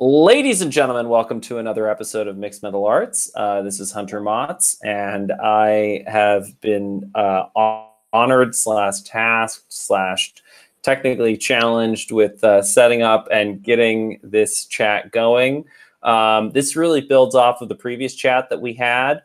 Ladies and gentlemen, welcome to another episode of Mixed Metal Arts. This is Hunter Motz, and I have been honored / tasked / technically challenged with setting up and getting this chat going. This really builds off of the previous chat that we had,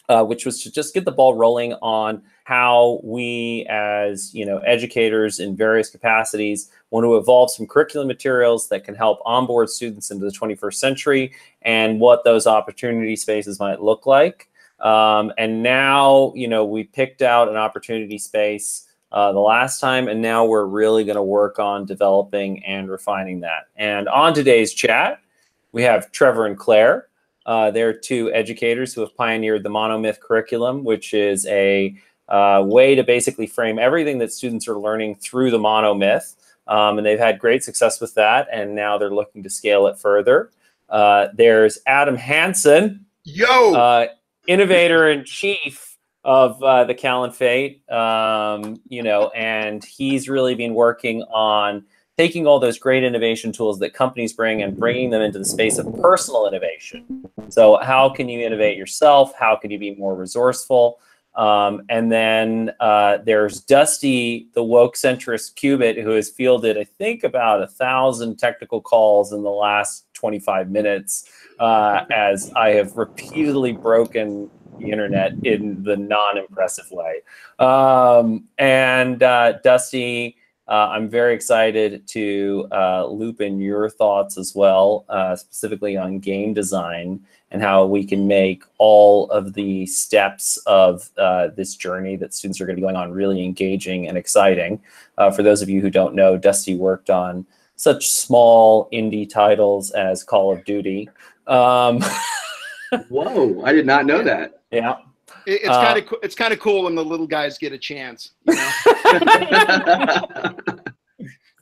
which was to just get the ball rolling on how we, as educators in various capacities, want to evolve some curriculum materials that can help onboard students into the 21st century and what those opportunity spaces might look like. And now, we picked out an opportunity space the last time, and now we're really going to work on developing and refining that. And on today's chat, we have Trevor and Claire. They're two educators who have pioneered the Monomyth curriculum, which is a way to basically frame everything that students are learning through the Monomyth. And they've had great success with that, and now they're looking to scale it further. There's Adam Hansen, innovator-in-chief of the Caliphate, and he's really been working on taking all those great innovation tools that companies bring and bringing them into the space of personal innovation. So how can you innovate yourself? How can you be more resourceful? And then there's Dusty, the woke centrist qubit, who has fielded, I think, about 1,000 technical calls in the last 25 minutes, as I have repeatedly broken the internet in the non-impressive way. Dusty, I'm very excited to loop in your thoughts as well, specifically on game design and how we can make all of the steps of this journey that students are going to be going on really engaging and exciting. For those of you who don't know, Dusty worked on such small indie titles as Call of Duty. Whoa, I did not know that. Yeah. It's kind of cool when the little guys get a chance.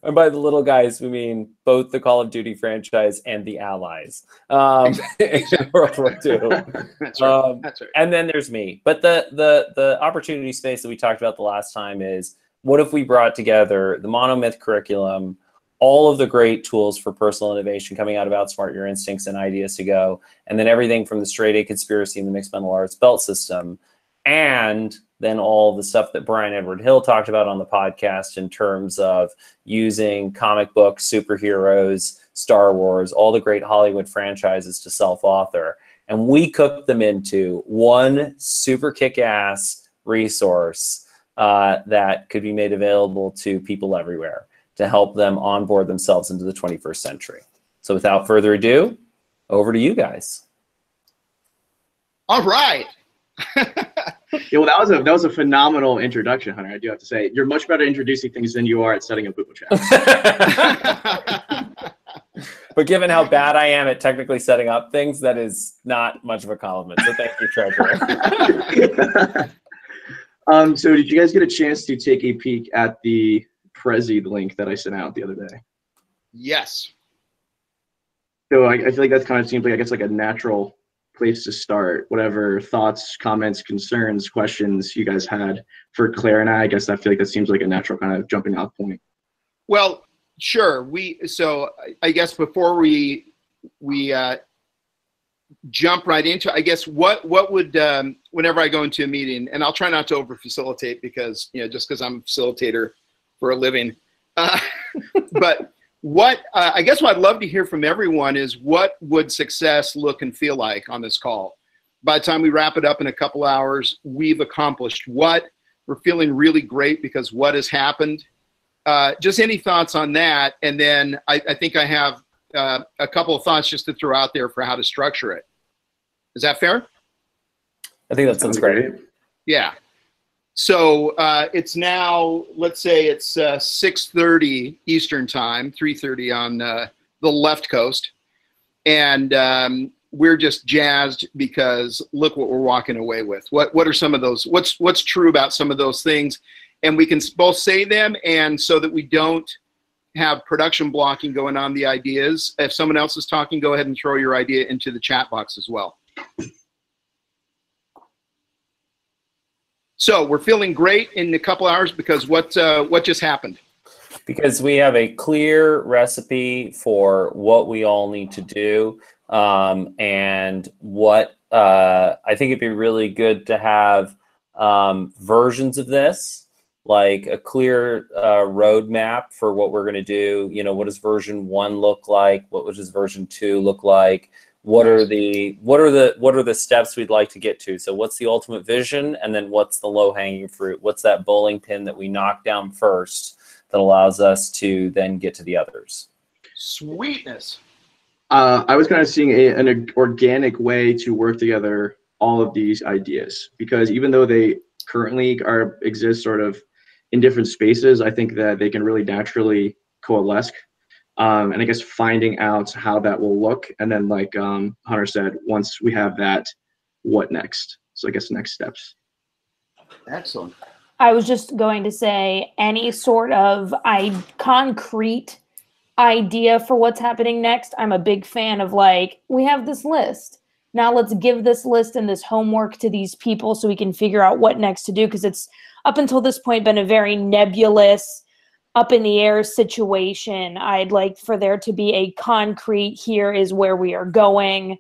And by the little guys, we mean both the Call of Duty franchise and the Allies. Exactly. World War II. That's right. That's right. And then there's me. But the opportunity space that we talked about the last time is, what if we brought together the Monomyth curriculum, all of the great tools for personal innovation coming out of Outsmart Your Instincts and Ideas to Go, and then everything from the Straight A Conspiracy and the Mixed Metal Arts belt system, and then all the stuff that Brian Edward Hill talked about on the podcast in terms of using comic books, superheroes, Star Wars, all the great Hollywood franchises to self-author. And we cooked them into one super kick-ass resource that could be made available to people everywhere to help them onboard themselves into the 21st century. So without further ado, over to you guys. All right. Yeah, well, that was a phenomenal introduction, Hunter. I do have to say, you're much better at introducing things than you are at setting up Google Chat. But given how bad I am at technically setting up things, that is not much of a compliment. So thank you, Trevor. So did you guys get a chance to take a peek at the Prezi link that I sent out the other day? Yes. So I feel like that kind of seems like, I guess, like a natural place to start. Whatever thoughts, comments, concerns, questions you guys had for Claire and I guess I feel like that seems like a natural kind of jumping off point. Well, sure. So I guess before we jump right into, I guess what would whenever I go into a meeting, and I'll try not to over facilitate because just because I'm a facilitator for a living, but what I guess what I'd love to hear from everyone is, what would success look and feel like on this call? By the time we wrap it up in a couple hours, we've accomplished what? We're feeling really great because what has happened? Just any thoughts on that? And then I think I have a couple of thoughts just to throw out there for how to structure it. Is that fair? I think that sounds great. Yeah. So it's now, let's say it's 6:30 Eastern time, 3:30 on the left coast. And we're just jazzed because look what we're walking away with. What are some of those, what's true about some of those things? And we can both say them, and so that we don't have production blocking going on the ideas. If someone else is talking, go ahead and throw your idea into the chat box as well. So we're feeling great in a couple hours because what just happened? because we have a clear recipe for what we all need to do, and what I think it'd be really good to have versions of this, like a clear roadmap for what we're going to do. You know, what does version 1 look like? What does version 2 look like? What are the steps we'd like to get to? So what's the ultimate vision, and then what's the low-hanging fruit? What's that bowling pin that we knock down first that allows us to then get to the others? Sweetness. I was kind of seeing an organic way to work together all of these ideas, because even though they currently exist sort of in different spaces, I think that they can really naturally coalesce. And I guess finding out how that will look, and then like Hunter said, once we have that, what next? So I guess next steps. Excellent. I was just going to say, any sort of concrete idea for what's happening next. I'm a big fan of, like, we have this list. Now let's give this list and this homework to these people so we can figure out what next to do, because it's up until this point been a very nebulous, up in the air situation. I'd like for there to be a concrete, here is where we are going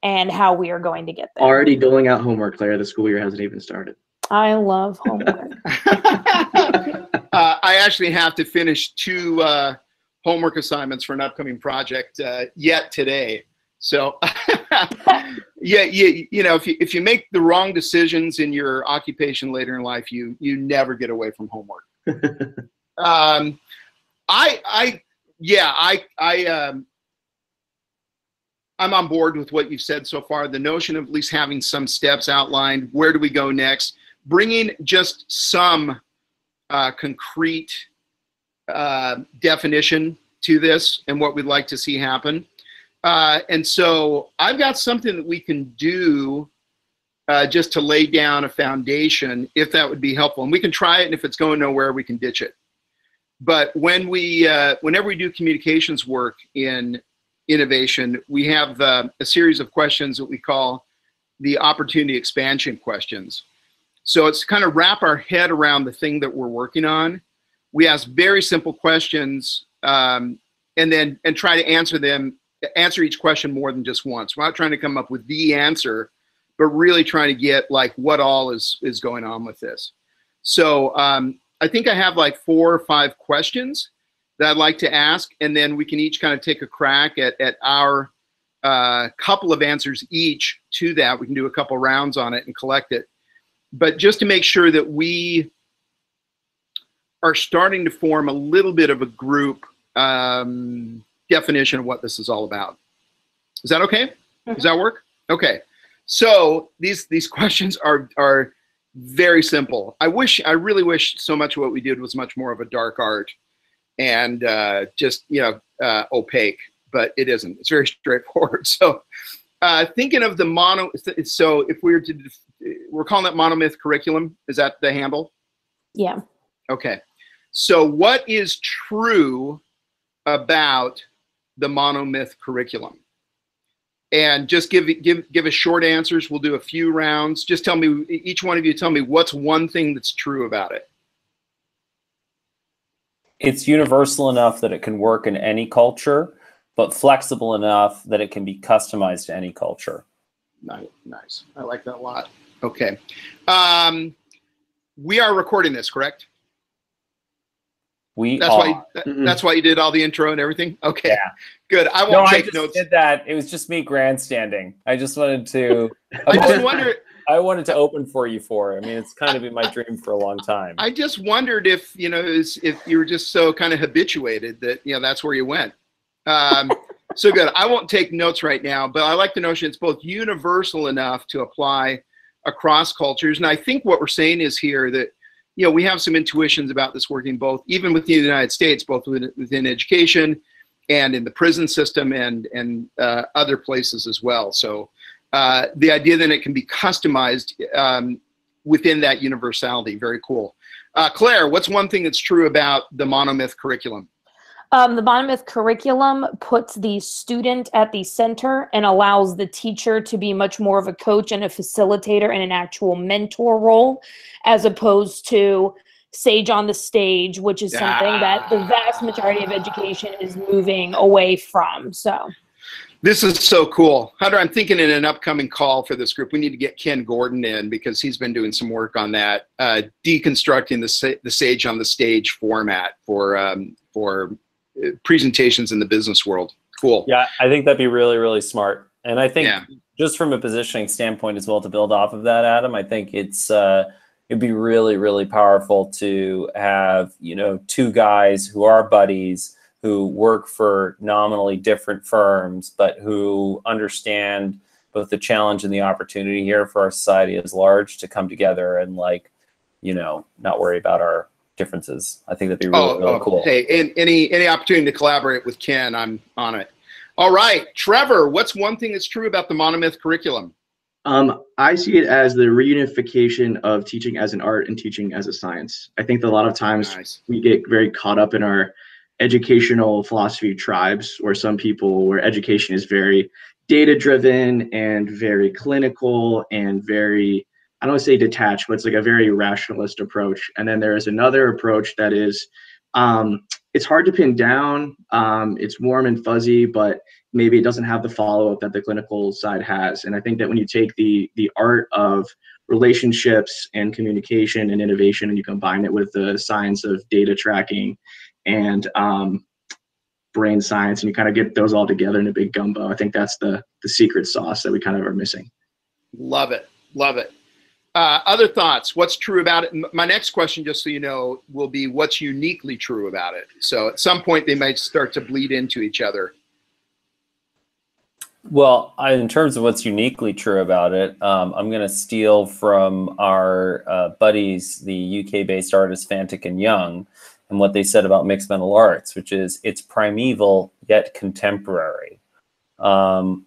and how we are going to get there. Already doling out homework, Claire. The school year hasn't even started. I love homework. I actually have to finish 2 homework assignments for an upcoming project yet today. So yeah, you know, if you make the wrong decisions in your occupation later in life, you never get away from homework. I'm on board with what you've said so far. The notion of at least having some steps outlined. Where do we go next? Bringing just some concrete definition to this and what we'd like to see happen. And so I've got something that we can do just to lay down a foundation, if that would be helpful. And we can try it, and if it's going nowhere, we can ditch it. But when whenever we do communications work in innovation, we have a series of questions that we call the opportunity expansion questions. So it's kind of wrap our head around the thing that we're working on. We ask very simple questions, and try to answer each question more than just once. We're not trying to come up with the answer, but really trying to get like what all is going on with this. So I think I have like 4 or 5 questions that I'd like to ask, and then we can each kind of take a crack at our couple of answers each to that. We can do a couple rounds on it and collect it. But just to make sure that we are starting to form a little bit of a group definition of what this is all about. Is that okay? Does that work? Okay. So these questions are very simple. I really wish so much of what we did was much more of a dark art and just, you know, opaque, but it isn't. It's very straightforward. So thinking of the so if we were to, we're calling it Monomyth curriculum. Is that the handle? Yeah. Okay. So what is true about the Monomyth curriculum? And just give us short answers. We'll do a few rounds. Just tell me, each one of you tell me what's one thing that's true about it. It's universal enough that it can work in any culture, but flexible enough that it can be customized to any culture. Nice. I like that a lot. Okay. We are recording this, correct? That's why you did all the intro and everything? Okay. Yeah. Good. I won't take notes. Did that. It was just me grandstanding. I just wanted to I wanted to open for you I mean, it's kind of been my dream for a long time. I just wondered if, you know, if you were just so kind of habituated that, you know, that's where you went. So good. I won't take notes right now, but I like the notion it's both universal enough to apply across cultures. And I think what we're saying is here that, you know, we have some intuitions about this working both, even within the United States, both within education and in the prison system and other places as well. So the idea that it can be customized within that universality, very cool. Claire, what's one thing that's true about the Monomyth curriculum? The Monomyth curriculum puts the student at the center and allows the teacher to be much more of a coach and a facilitator and an actual mentor role, as opposed to Sage on the Stage, which is something that the vast majority of education is moving away from. So this is so cool. Hunter, I'm thinking in an upcoming call for this group, we need to get Ken Gordon in because he's been doing some work on that, deconstructing the Sage on the Stage format for presentations in the business world. Cool. Yeah, I think that'd be really, really smart. And I think just from a positioning standpoint as well, to build off of that, Adam, I think it'd be really, really powerful to have, you know, two guys who are buddies who work for nominally different firms, but who understand both the challenge and the opportunity here for our society as large to come together and, like, you know, not worry about our differences. I think that'd be really, really cool. Hey, and any opportunity to collaborate with Ken, I'm on it. All right, Trevor, what's one thing that's true about the Monomyth curriculum? I see it as the reunification of teaching as an art and teaching as a science. I think that a lot of times we get very caught up in our educational philosophy tribes, where some people, where education is very data driven and very clinical and very, I don't want to say detached, but it's like a very rationalist approach. And then there is another approach that is, it's hard to pin down. It's warm and fuzzy, but maybe it doesn't have the follow-up that the clinical side has. And I think that when you take the art of relationships and communication and innovation, and you combine it with the science of data tracking and brain science, and you kind of get those all together in a big gumbo, I think that's the secret sauce that we kind of are missing. Love it. Love it. Other thoughts? What's true about it? My next question, just so you know, will be what's uniquely true about it. So at some point, they might start to bleed into each other. Well, in terms of what's uniquely true about it, I'm going to steal from our buddies, the UK-based artists Fantic and Young, and what they said about mixed mental arts, which is it's primeval yet contemporary.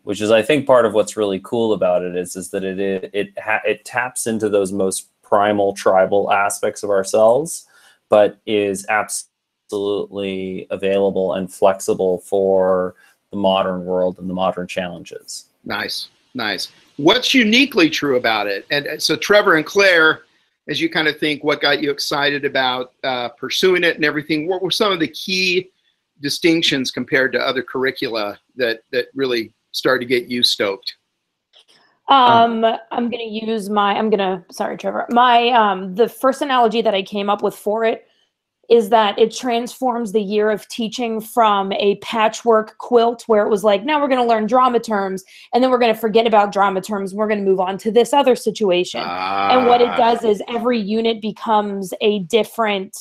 Which is, I think, part of what's really cool about it is that it taps into those most primal tribal aspects of ourselves, but is absolutely available and flexible for the modern world and the modern challenges. Nice, nice. What's uniquely true about it? And so Trevor and Claire, as you kind of think, what got you excited about pursuing it and everything, what were some of the key distinctions compared to other curricula that really started to get you stoked? Sorry, Trevor. The first analogy that I came up with for it is that it transforms the year of teaching from a patchwork quilt where it was like, now we're going to learn drama terms, and then we're going to forget about drama terms. We're going to move on to this other situation. And what it does is every unit becomes a different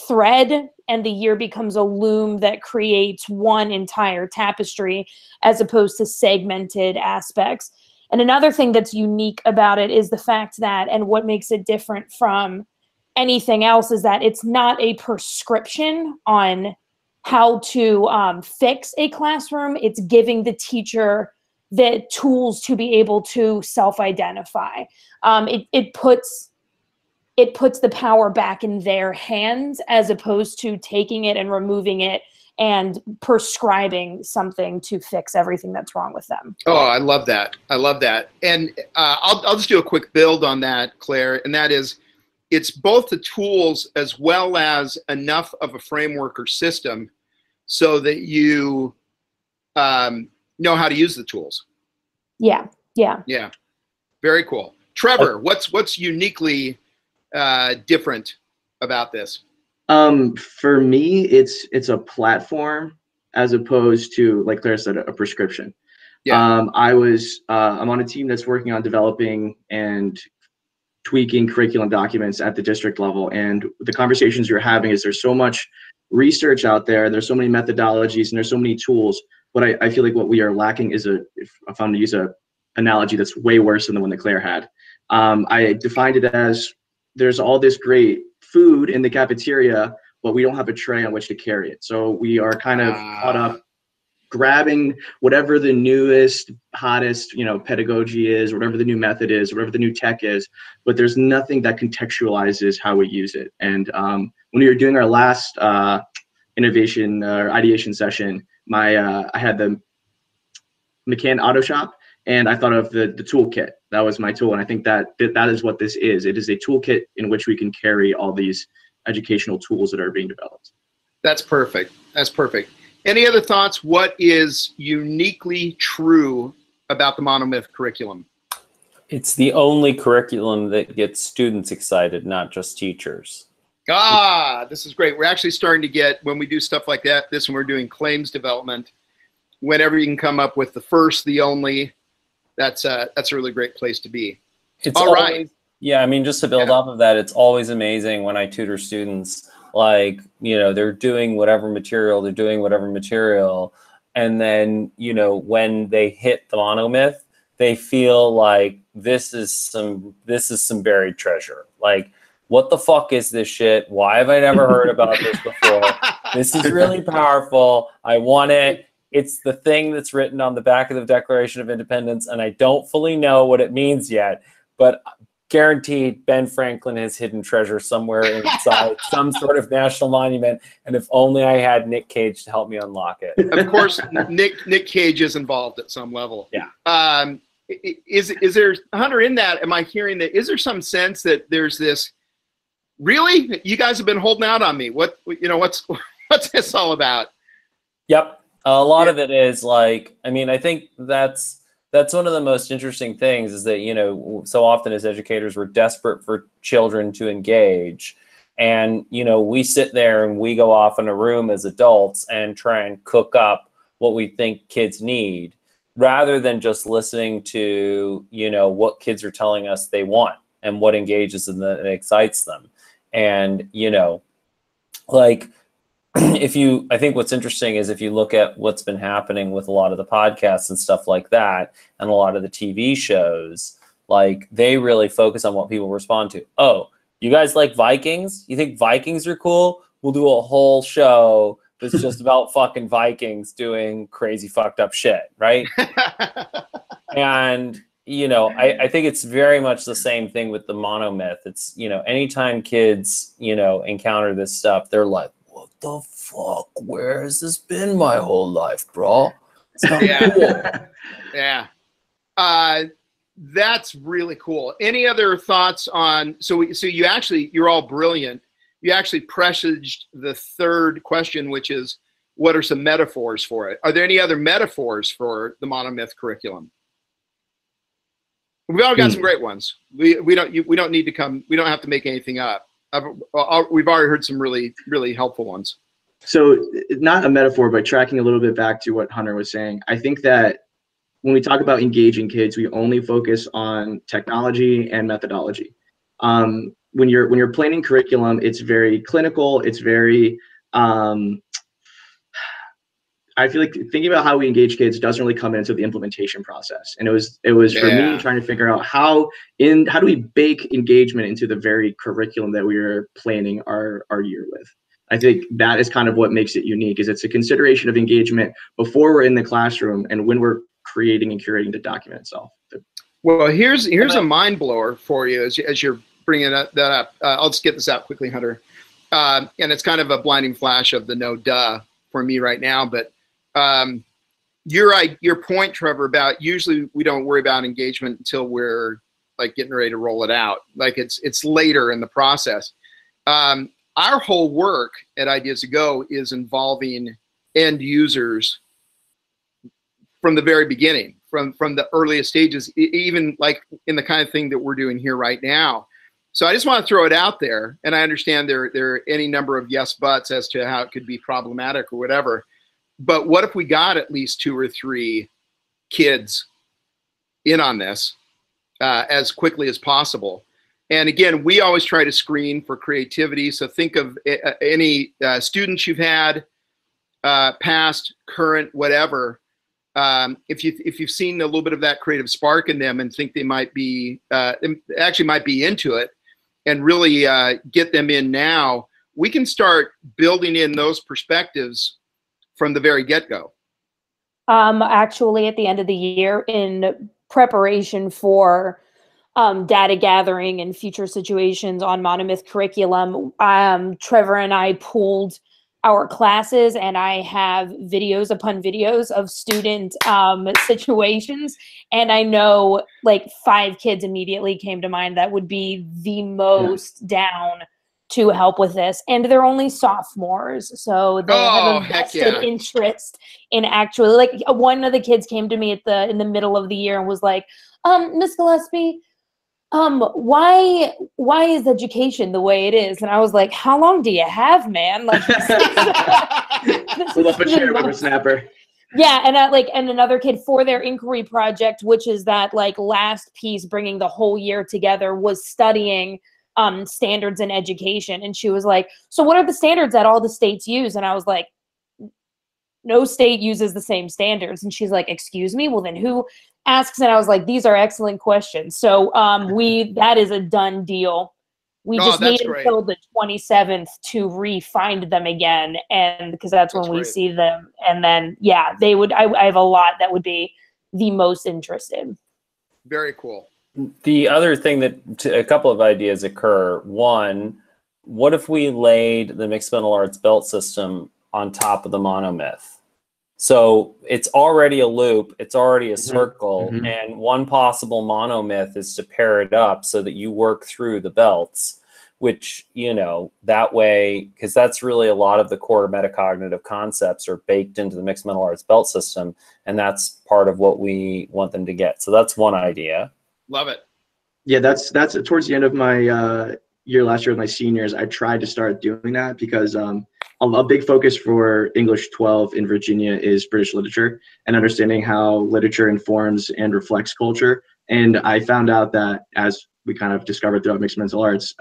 thread, and the year becomes a loom that creates one entire tapestry as opposed to segmented aspects. And another thing that's unique about it is the fact that, and what makes it different from anything else, is that it's not a prescription on how to fix a classroom. It's giving the teacher the tools to be able to self-identify. It puts the power back in their hands as opposed to taking it and removing it and prescribing something to fix everything that's wrong with them. Oh, I love that. I love that. And I'll just do a quick build on that, Claire, and that is, it's both the tools as well as enough of a framework or system so that you know how to use the tools. Yeah, yeah. Yeah, very cool. Trevor, what's uniquely different about this? For me, it's a platform as opposed to, like Claire said, a prescription. Yeah. I'm on a team that's working on developing and tweaking curriculum documents at the district level. And the conversations you're having is there's so much research out there, there's so many methodologies, and there's so many tools. But I feel like what we are lacking is if I'm to use a analogy that's way worse than the one that Claire had. I defined it as there's all this great food in the cafeteria, but we don't have a tray on which to carry it. So we are kind of caught up grabbing whatever the newest, hottest, pedagogy is, whatever the new method is, whatever the new tech is, but there's nothing that contextualizes how we use it. And when we were doing our last innovation or ideation session, I had the McCann Auto Shop, and I thought of the toolkit. That was my tool, and I think that is what this is. It is a toolkit in which we can carry all these educational tools that are being developed. That's perfect. That's perfect. Any other thoughts? What is uniquely true about the Monomyth curriculum? It's the only curriculum that gets students excited, not just teachers. Ah, this is great. We're actually starting to get, when we do stuff like that, this when we're doing claims development, whenever you can come up with the first, the only, that's a really great place to be. It's All always, right. Yeah, I mean, just to build off of that, it's always amazing when I tutor students, like, you know, they're doing whatever material, and then, you know, when they hit the Monomyth, they feel like this is some buried treasure. Like, what the fuck is this shit? Why have I never heard about this before? This is really powerful. I want it. It's the thing that's written on the back of the Declaration of Independence, and I don't fully know what it means yet, but guaranteed Ben Franklin has hidden treasure somewhere inside some sort of national monument, and if only I had Nick Cage to help me unlock it. Of course, Nick Cage is involved at some level. Yeah. Is there, Hunter, in that, am I hearing that, is there some sense that there's this, really? You guys have been holding out on me. What, you know, what's this all about? Yep. A lot of it is like, I mean, I think that's one of the most interesting things is that, you know, so often as educators, we're desperate for children to engage. And, you know, we sit there and we go off in a room as adults and try and cook up what we think kids need, rather than just listening to, you know, what kids are telling us they want and what engages them and excites them. And, you know, like, I think what's interesting is if you look at what's been happening with a lot of the podcasts and stuff like that, and a lot of the TV shows, like, they really focus on what people respond to. Oh, you guys like Vikings? You think Vikings are cool? We'll do a whole show that's just about fucking Vikings doing crazy fucked up shit, right? And, you know, I think it's very much the same thing with the Monomyth. It's, you know, anytime kids, you know, encounter this stuff, they're like, what the fuck? Where has this been my whole life, bro? It's not cool. Yeah. That's really cool. Any other thoughts on, so you actually, you're all brilliant. You actually presaged the third question, which is, what are some metaphors for it? Are there any other metaphors for the Monomyth curriculum? We've all got some great ones. We don't need to come, we don't have to make anything up. We've already heard some really, really helpful ones. So not a metaphor, but tracking a little bit back to what Hunter was saying, I think that when we talk about engaging kids, we only focus on technology and methodology. When you're planning curriculum, it's very clinical. It's very, I feel like thinking about how we engage kids doesn't really come into the implementation process. And it was for me trying to figure out how do we bake engagement into the very curriculum that we are planning our year with. I think that is kind of what makes it unique, is it's a consideration of engagement before we're in the classroom and when we're creating and curating the document itself. Well, here's a mind blower for you as you're bringing that up. I'll just get this out quickly, Hunter. And it's kind of a blinding flash of the no duh for me right now, but your point, Trevor, about usually we don't worry about engagement until we're like getting ready to roll it out. Like it's later in the process. Our whole work at Ideas to Go is involving end users from the very beginning, from the earliest stages, even like in the kind of thing that we're doing here right now. So I just want to throw it out there, and I understand there are any number of yes buts as to how it could be problematic or whatever. But what if we got at least 2 or 3 kids in on this as quickly as possible? And again, we always try to screen for creativity. So think of any students you've had, past, current, whatever. If you've seen a little bit of that creative spark in them and think they might be actually might be into it, and really get them in now, we can start building in those perspectives from the very get-go. Actually, at the end of the year, in preparation for data gathering and future situations on Monomyth curriculum, Trevor and I pooled our classes, and I have videos upon videos of student situations. And I know like 5 kids immediately came to mind that would be the most down to help with this, and they're only sophomores, so they have a vested interest in actually, like, one of the kids came to me in the middle of the year and was like, Miss Gillespie, why is education the way it is? And I was like, how long do you have, man? Like, pull up a chair, whippersnapper. Yeah, and another kid for their inquiry project, which is that like last piece bringing the whole year together, was studying standards in education. And she was like, so what are the standards that all the states use? And I was like, no state uses the same standards. And she's like, excuse me? Well, then who asks? And I was like, these are excellent questions. So that is a done deal. We just need until the 27th to re-find them again, and because that's when we see them. And then, yeah, they would. I have a lot that would be the most interested. Very cool. The other thing a couple of ideas occur. One, what if we laid the Mixed Metal Arts belt system on top of the Monomyth? So it's already a loop, it's already a circle, and one possible monomyth is to pair it up so that you work through the belts, which, that way, because that's really a lot of the core metacognitive concepts are baked into the Mixed Metal Arts belt system, and that's part of what we want them to get. So that's one idea. Love it. Yeah, that's towards the end of my year last year with my seniors, I tried to start doing that because a big focus for English 12 in Virginia is British literature and understanding how literature informs and reflects culture. And I found out that, as we kind of discovered throughout Mixed Metal Arts,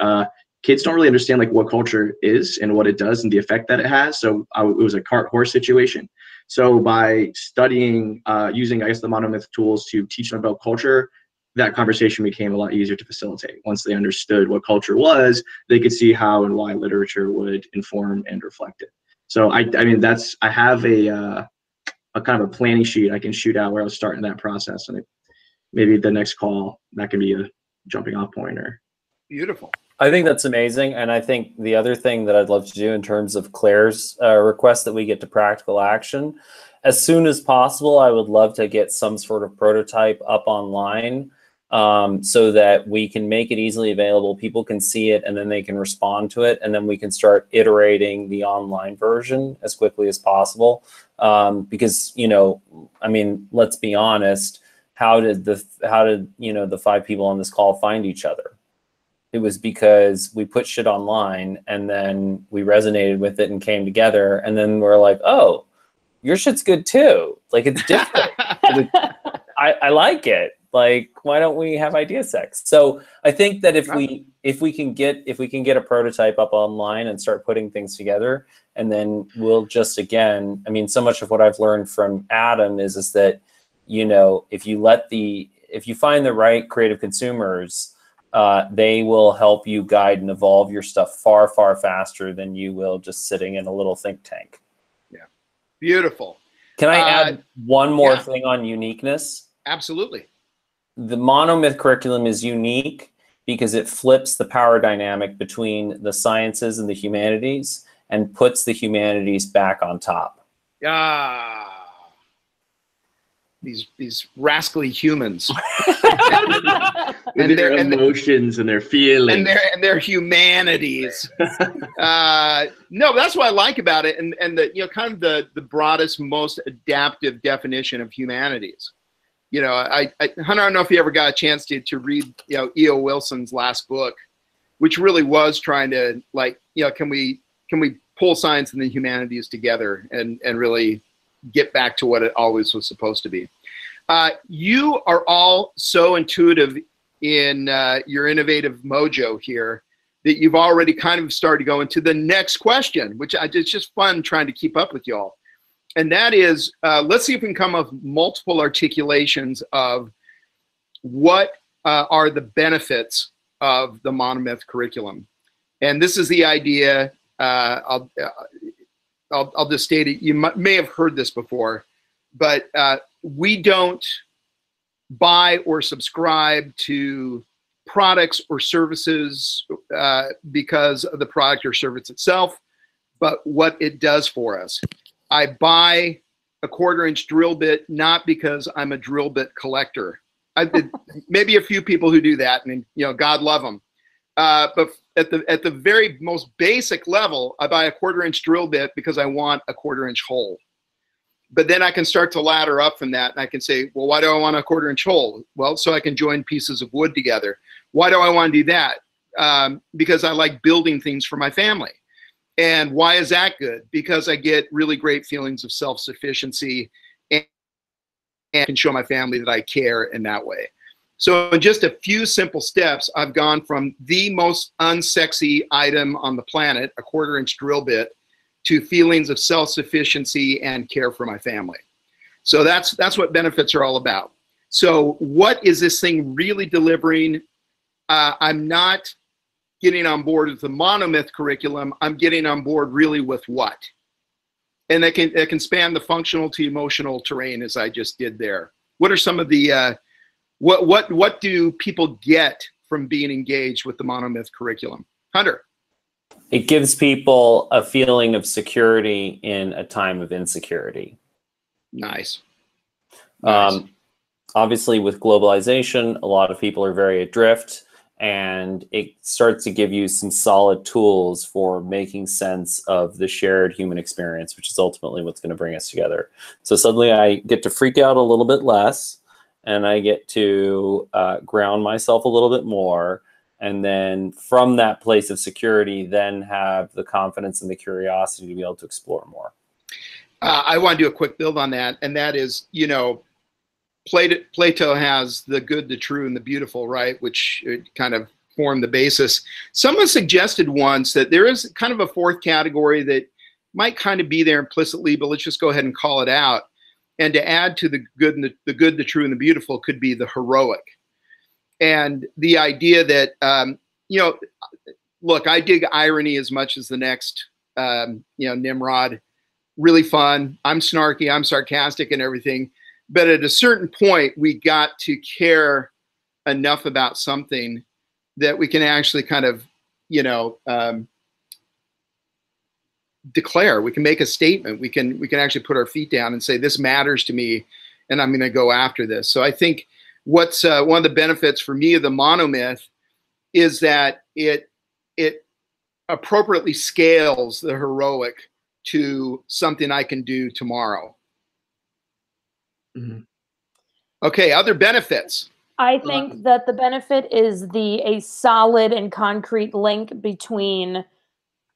kids don't really understand like what culture is and what it does and the effect that it has. So it was a cart horse situation. So by studying, using, I guess, the Monomyth tools to teach them about culture, that conversation became a lot easier to facilitate. Once they understood what culture was, they could see how and why literature would inform and reflect it. So I have a kind of a planning sheet I can shoot out where I was starting that process, and maybe the next call that can be a jumping off point. Or beautiful. I think that's amazing, and I think the other thing that I'd love to do in terms of Claire's request that we get to practical action, as soon as possible, I would love to get some sort of prototype up online. So that we can make it easily available, people can see it, and then they can respond to it, and then we can start iterating the online version as quickly as possible. Because, let's be honest, how did the 5 people on this call find each other? It was because we put shit online, and then we resonated with it and came together, and then we're like, oh, your shit's good too. Like, it's different. I like it. Like, why don't we have idea sex? So I think that if we can get a prototype up online and start putting things together, and then we'll just, again, so much of what I've learned from Adam is that, if you find the right creative consumers, they will help you guide and evolve your stuff far, far faster than you will just sitting in a little think tank. Yeah. Beautiful. Can I add one more thing on uniqueness? Absolutely. The Monomyth curriculum is unique because it flips the power dynamic between the sciences and the humanities and puts the humanities back on top. These rascally humans. and their emotions and their feelings. And their humanities. No, that's what I like about it, and the kind of the broadest, most adaptive definition of humanities. Hunter, I don't know if you ever got a chance to read, E.O. Wilson's last book, which really was trying to can we pull science and the humanities together and really get back to what it always was supposed to be. You are all so intuitive in your innovative mojo here that you've already kind of started to go into the next question, which it's just fun trying to keep up with y'all. And that is, let's see if we can come up with multiple articulations of what are the benefits of the Monomyth curriculum. And this is the idea. I'll just state it. You may have heard this before, but we don't buy or subscribe to products or services because of the product or service itself, but what it does for us. I buy a 1/4-inch drill bit not because I'm a drill bit collector. Maybe a few people who do that, and God love them. But at the very most basic level, I buy a 1/4-inch drill bit because I want a 1/4-inch hole. But then I can start to ladder up from that, and I can say, well, why do I want a 1/4-inch hole? Well, so I can join pieces of wood together. Why do I want to do that? Because I like building things for my family. And why is that good? Because I get really great feelings of self-sufficiency and can show my family that I care in that way. So in just a few simple steps, I've gone from the most unsexy item on the planet, a 1/4-inch drill bit, to feelings of self-sufficiency and care for my family. So that's what benefits are all about. So what is this thing really delivering? I'm not getting on board with the Monomyth curriculum. I'm getting on board really with what? And it can span the functional to emotional terrain, as I just did there. What are some of the, what do people get from being engaged with the Monomyth curriculum? Hunter. It gives people a feeling of security in a time of insecurity. Nice. Nice. Obviously, with globalization, a lot of people are very adrift, and it starts to give you some solid tools for making sense of the shared human experience, which is ultimately what's going to bring us together. So suddenly I get to freak out a little bit less, and I get to ground myself a little bit more. And then from that place of security, then have the confidence and the curiosity to be able to explore more. I want to do a quick build on that. And that is, you know, Plato has the good, the true, and the beautiful, right? Which kind of form the basis. Someone suggested once that there is kind of a fourth category that might kind of be there implicitly, but let's just go ahead and call it out. And to add to the good, and the good, the true, and the beautiful could be the heroic. And the idea that, you know, look, I dig irony as much as the next, you know, Nimrod. Really fun. I'm snarky, I'm sarcastic and everything. But at a certain point, we got to care enough about something that we can actually kind of, you know, declare. We can make a statement. We can actually put our feet down and say, this matters to me, and I'm going to go after this. So I think what's one of the benefits for me of the Monomyth is that it appropriately scales the heroic to something I can do tomorrow. Mm-hmm. Okay, other benefits. I think that the benefit is a solid and concrete link between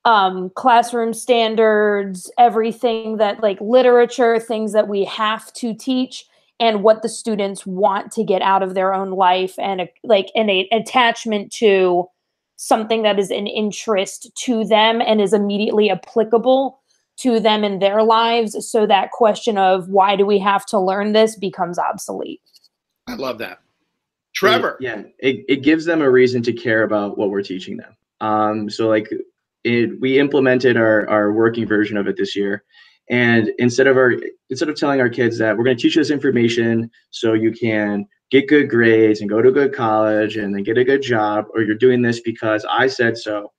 classroom standards, everything that, like, literature, things that we have to teach, and what the students want to get out of their own life, and an attachment to something that is an interest to them and is immediately applicable to them in their lives. So that question of why do we have to learn this becomes obsolete. I love that. Trevor. It gives them a reason to care about what we're teaching them. So like we implemented our working version of it this year. And instead of telling our kids that we're going to teach you this information so you can get good grades and go to a good college and then get a good job, or you're doing this because I said so,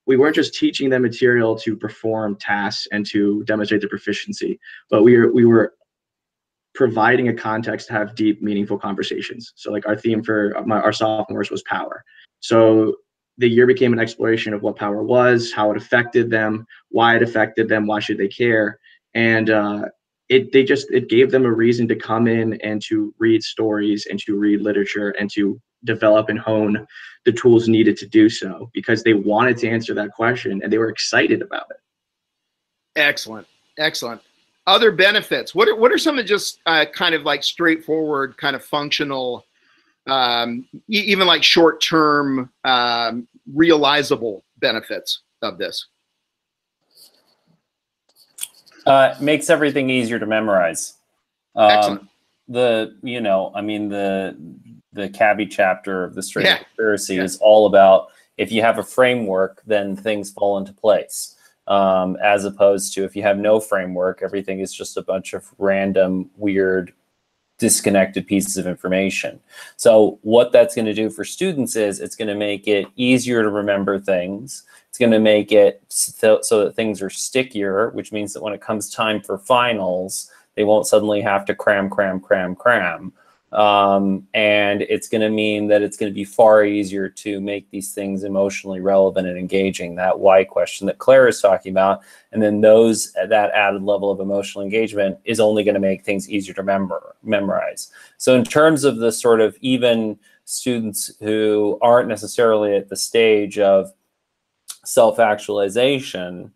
we weren't just teaching them material to perform tasks and to demonstrate their proficiency, but we were providing a context to have deep, meaningful conversations. So like our theme for our sophomores was power. So the year became an exploration of what power was, how it affected them, why it affected them, why should they care, and it gave them a reason to come in and to read stories and to read literature and to develop and hone the tools needed to do so, because they wanted to answer that question and they were excited about it. Excellent, excellent. Other benefits. What are some of just kind of like straightforward, kind of functional, even like short-term, realizable benefits of this? Makes everything easier to memorize. Excellent. The cabbie chapter of the Straight Conspiracy is all about, if you have a framework, then things fall into place. As opposed to if you have no framework, everything is just a bunch of random, weird, disconnected pieces of information. So what that's going to do for students is it's going to make it easier to remember things. It's going to make it so that things are stickier, which means that when it comes time for finals, they won't suddenly have to cram. And it's going to mean that it's going to be far easier to make these things emotionally relevant and engaging, that why question that Claire is talking about. And then that added level of emotional engagement is only going to make things easier to memorize. So in terms of the sort of even students who aren't necessarily at the stage of self-actualization,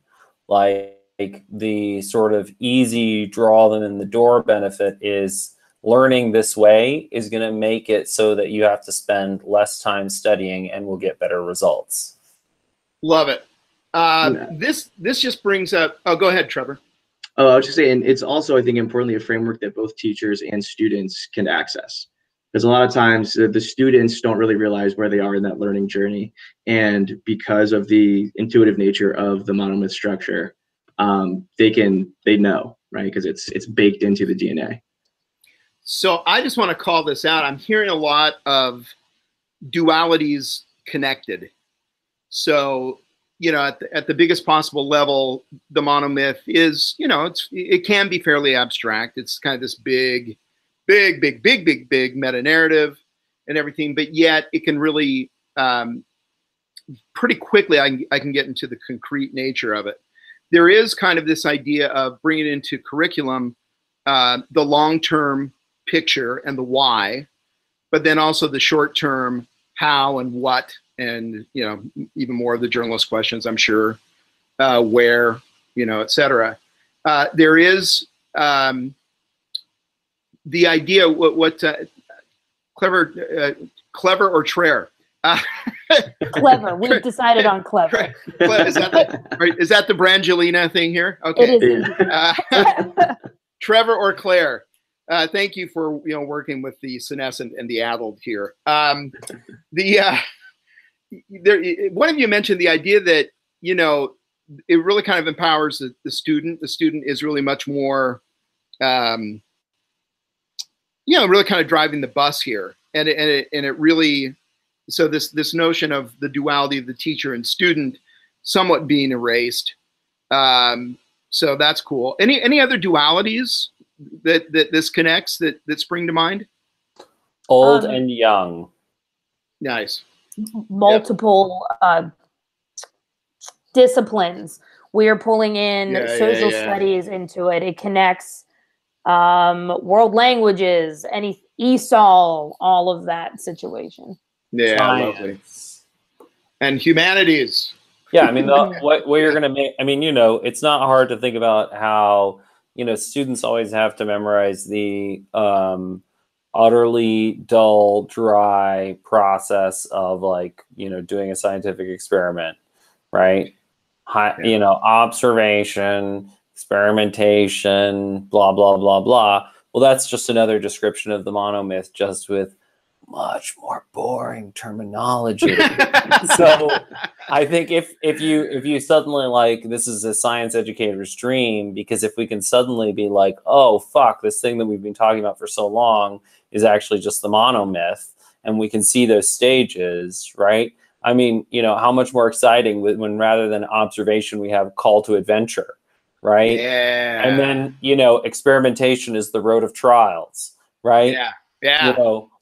like the sort of easy draw them in the door benefit is learning this way is going to make it so that you have to spend less time studying and will get better results. Love it. This just brings up, oh, go ahead, Trevor. Oh, I was just saying, it's also, I think, importantly, a framework that both teachers and students can access. Because a lot of times the students don't really realize where they are in that learning journey. And because of the intuitive nature of the monomyth structure, they know, right? Because it's baked into the DNA. So I just want to call this out. I'm hearing a lot of dualities connected. So, you know, at the biggest possible level, the monomyth is, you know, it can be fairly abstract. It's kind of this big meta narrative and everything, but yet it can really pretty quickly I can get into the concrete nature of it. There is kind of this idea of bringing it into curriculum, the long-term picture and the why, but then also the short-term how and what, and, you know, even more of the journalist questions, I'm sure, where, you know, et cetera. There is the idea, clever or Traer? Clever. We've decided on clever. Is that the Brangelina thing here? Okay. It is. Trevor or Claire? Thank you for working with the senescent and the addled here. One of you mentioned the idea that it really kind of empowers the student. The student is really much more, really kind of driving the bus here, and it really. So this notion of the duality of the teacher and student somewhat being erased. So that's cool. Any other dualities that this connects that spring to mind? Old and young. Nice. Multiple disciplines. We are pulling in social studies into it. It connects world languages, any ESOL, all of that situation. Yeah, Science. Lovely. And humanities. Yeah, I mean, what you're going to make, I mean, it's not hard to think about how, students always have to memorize the utterly dull, dry process of doing a scientific experiment, right? Observation, experimentation, blah, blah, blah, blah. Well, that's just another description of the monomyth, just with much more boring terminology. So I think if you suddenly this is a science educator's dream, because if we can suddenly be like, oh fuck, this thing that we've been talking about for so long is actually just the monomyth, and we can see those stages, right? I mean, how much more exciting when rather than observation we have call to adventure, right? Yeah. And then experimentation is the road of trials, right? Yeah.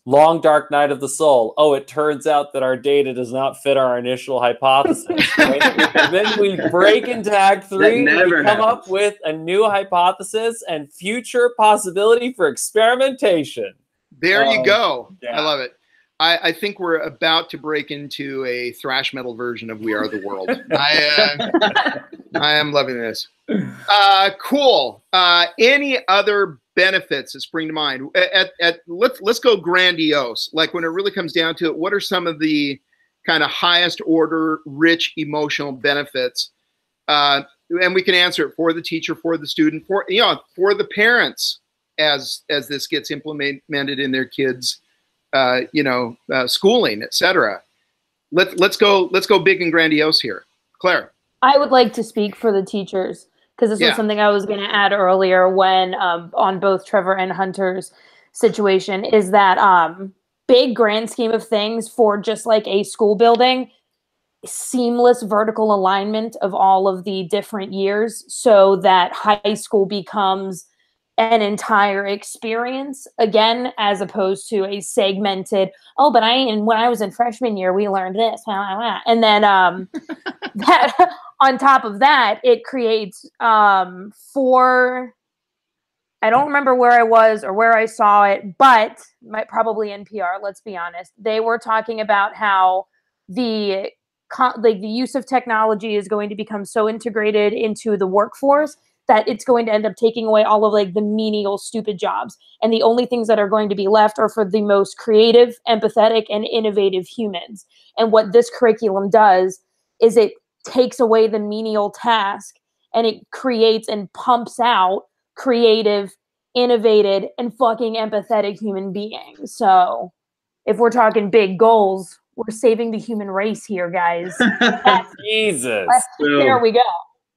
Long dark night of the soul. Oh, it turns out that our data does not fit our initial hypothesis. Right? And then we break into Act 3 and we come up with a new hypothesis and future possibility for experimentation. There you go. Yeah. I love it. I think we're about to break into a thrash metal version of We Are the World. I am loving this. Cool. Any other benefits that spring to mind? Let's go grandiose. Like when it really comes down to it, what are some of the kind of highest order, rich emotional benefits? And we can answer it for the teacher, for the student, for the parents as this gets implemented in their kids' schooling, etc. Let's go big and grandiose here. Claire. I would like to speak for the teachers, because this was something I was going to add earlier when on both Trevor and Hunter's situation, is that big grand scheme of things for just like a school building, seamless vertical alignment of all of the different years so that high school becomes an entire experience again, as opposed to a segmented, oh, but when I was in freshman year, we learned this. And then that on top of that, it creates I don't remember where I was or where I saw it, but probably NPR, let's be honest. They were talking about how the use of technology is going to become so integrated into the workforce that it's going to end up taking away all of like the menial, stupid jobs. And the only things that are going to be left are for the most creative, empathetic, and innovative humans. And what this curriculum does is it takes away the menial task and it creates and pumps out creative, innovative, and fucking empathetic human beings. So if we're talking big goals, we're saving the human race here, guys. Jesus. There we go.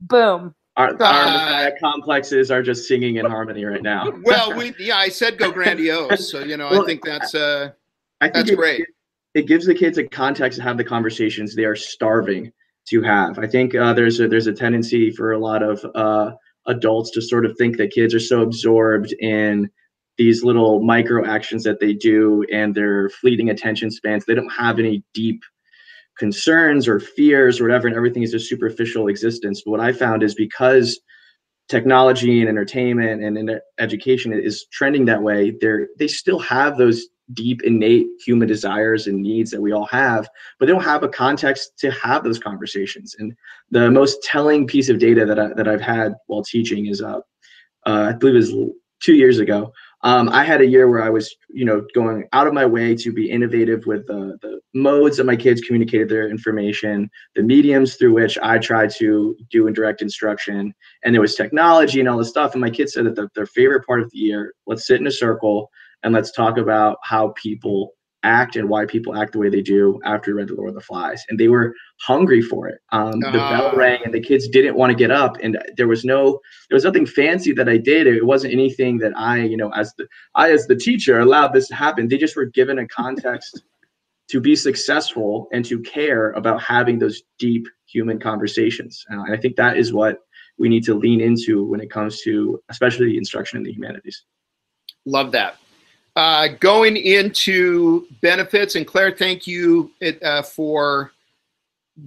Boom. Our Messiah complexes are just singing in harmony right now. Well, I said go grandiose. So, I think that's great. It gives the kids a context to have the conversations they are starving to have. I think there's a tendency for a lot of adults to sort of think that kids are so absorbed in these little micro actions that they do and their fleeting attention spans. They don't have any deep concerns or fears or whatever, and everything is just superficial existence. But what I found is because technology and entertainment and education is trending that way, they still have those deep innate human desires and needs that we all have, but they don't have a context to have those conversations. And the most telling piece of data that I've had while teaching is I believe it was 2 years ago. I had a year where I was, going out of my way to be innovative with the modes that my kids communicated their information, the mediums through which I tried to do indirect instruction, and there was technology and all this stuff. And my kids said that their favorite part of the year, let's sit in a circle and let's talk about how people act and why people act the way they do after we read The Lord of the Flies. And they were hungry for it. The bell rang and the kids didn't want to get up. And there was nothing fancy that I did. It wasn't anything that I as the teacher allowed this to happen. They just were given a context to be successful and to care about having those deep human conversations. And I think that is what we need to lean into when it comes to especially instruction in the humanities. Love that. Going into benefits, and Claire, thank you for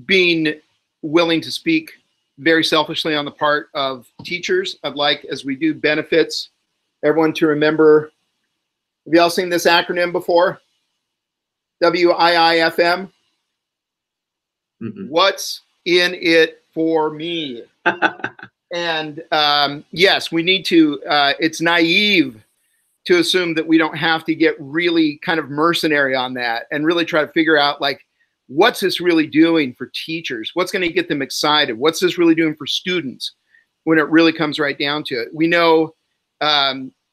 being willing to speak very selfishly on the part of teachers. I'd like, as we do benefits, everyone to remember, have y'all seen this acronym before? WIIFM? What's in it for me? And yes, we need to, it's naive to assume that we don't have to get really kind of mercenary on that and really try to figure out, like, what's this really doing for teachers? What's going to get them excited? What's this really doing for students when it really comes right down to it? We know,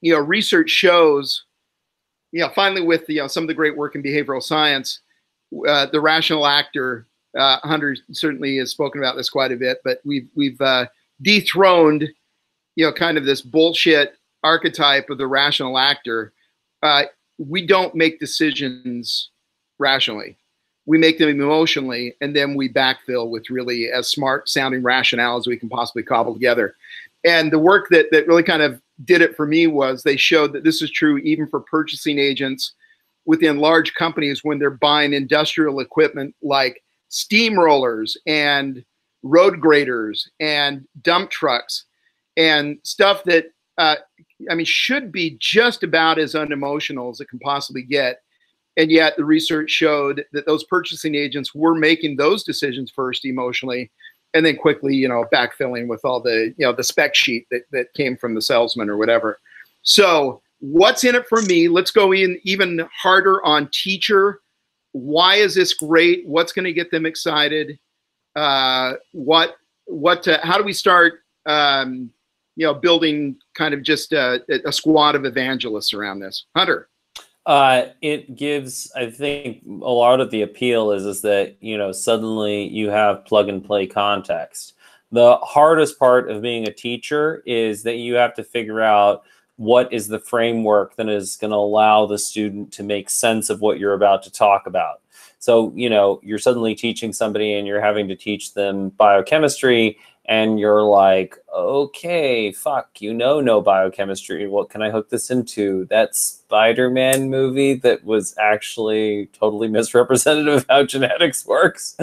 research shows, finally with some of the great work in behavioral science, the rational actor, Hunter certainly has spoken about this quite a bit, but we've dethroned, kind of this bullshit archetype of the rational actor. We don't make decisions rationally. We make them emotionally, and then we backfill with really as smart sounding rationale as we can possibly cobble together. And the work that really kind of did it for me was they showed that this is true even for purchasing agents within large companies when they're buying industrial equipment like steamrollers and road graders and dump trucks and stuff that should be just about as unemotional as it can possibly get. And yet the research showed that those purchasing agents were making those decisions first emotionally, and then quickly, backfilling with all the, the spec sheet that came from the salesman or whatever. So what's in it for me? Let's go in even harder on teacher. Why is this great? What's going to get them excited? How do we start, building kind of just a squad of evangelists around this? Hunter. It gives, I think, a lot of the appeal is that, suddenly you have plug and play context. The hardest part of being a teacher is that you have to figure out what is the framework that is going to allow the student to make sense of what you're about to talk about. So, you're suddenly teaching somebody and you're having to teach them biochemistry, and you're like, okay, fuck, no biochemistry. What can I hook this into? That Spider-Man movie that was actually totally misrepresentative of how genetics works.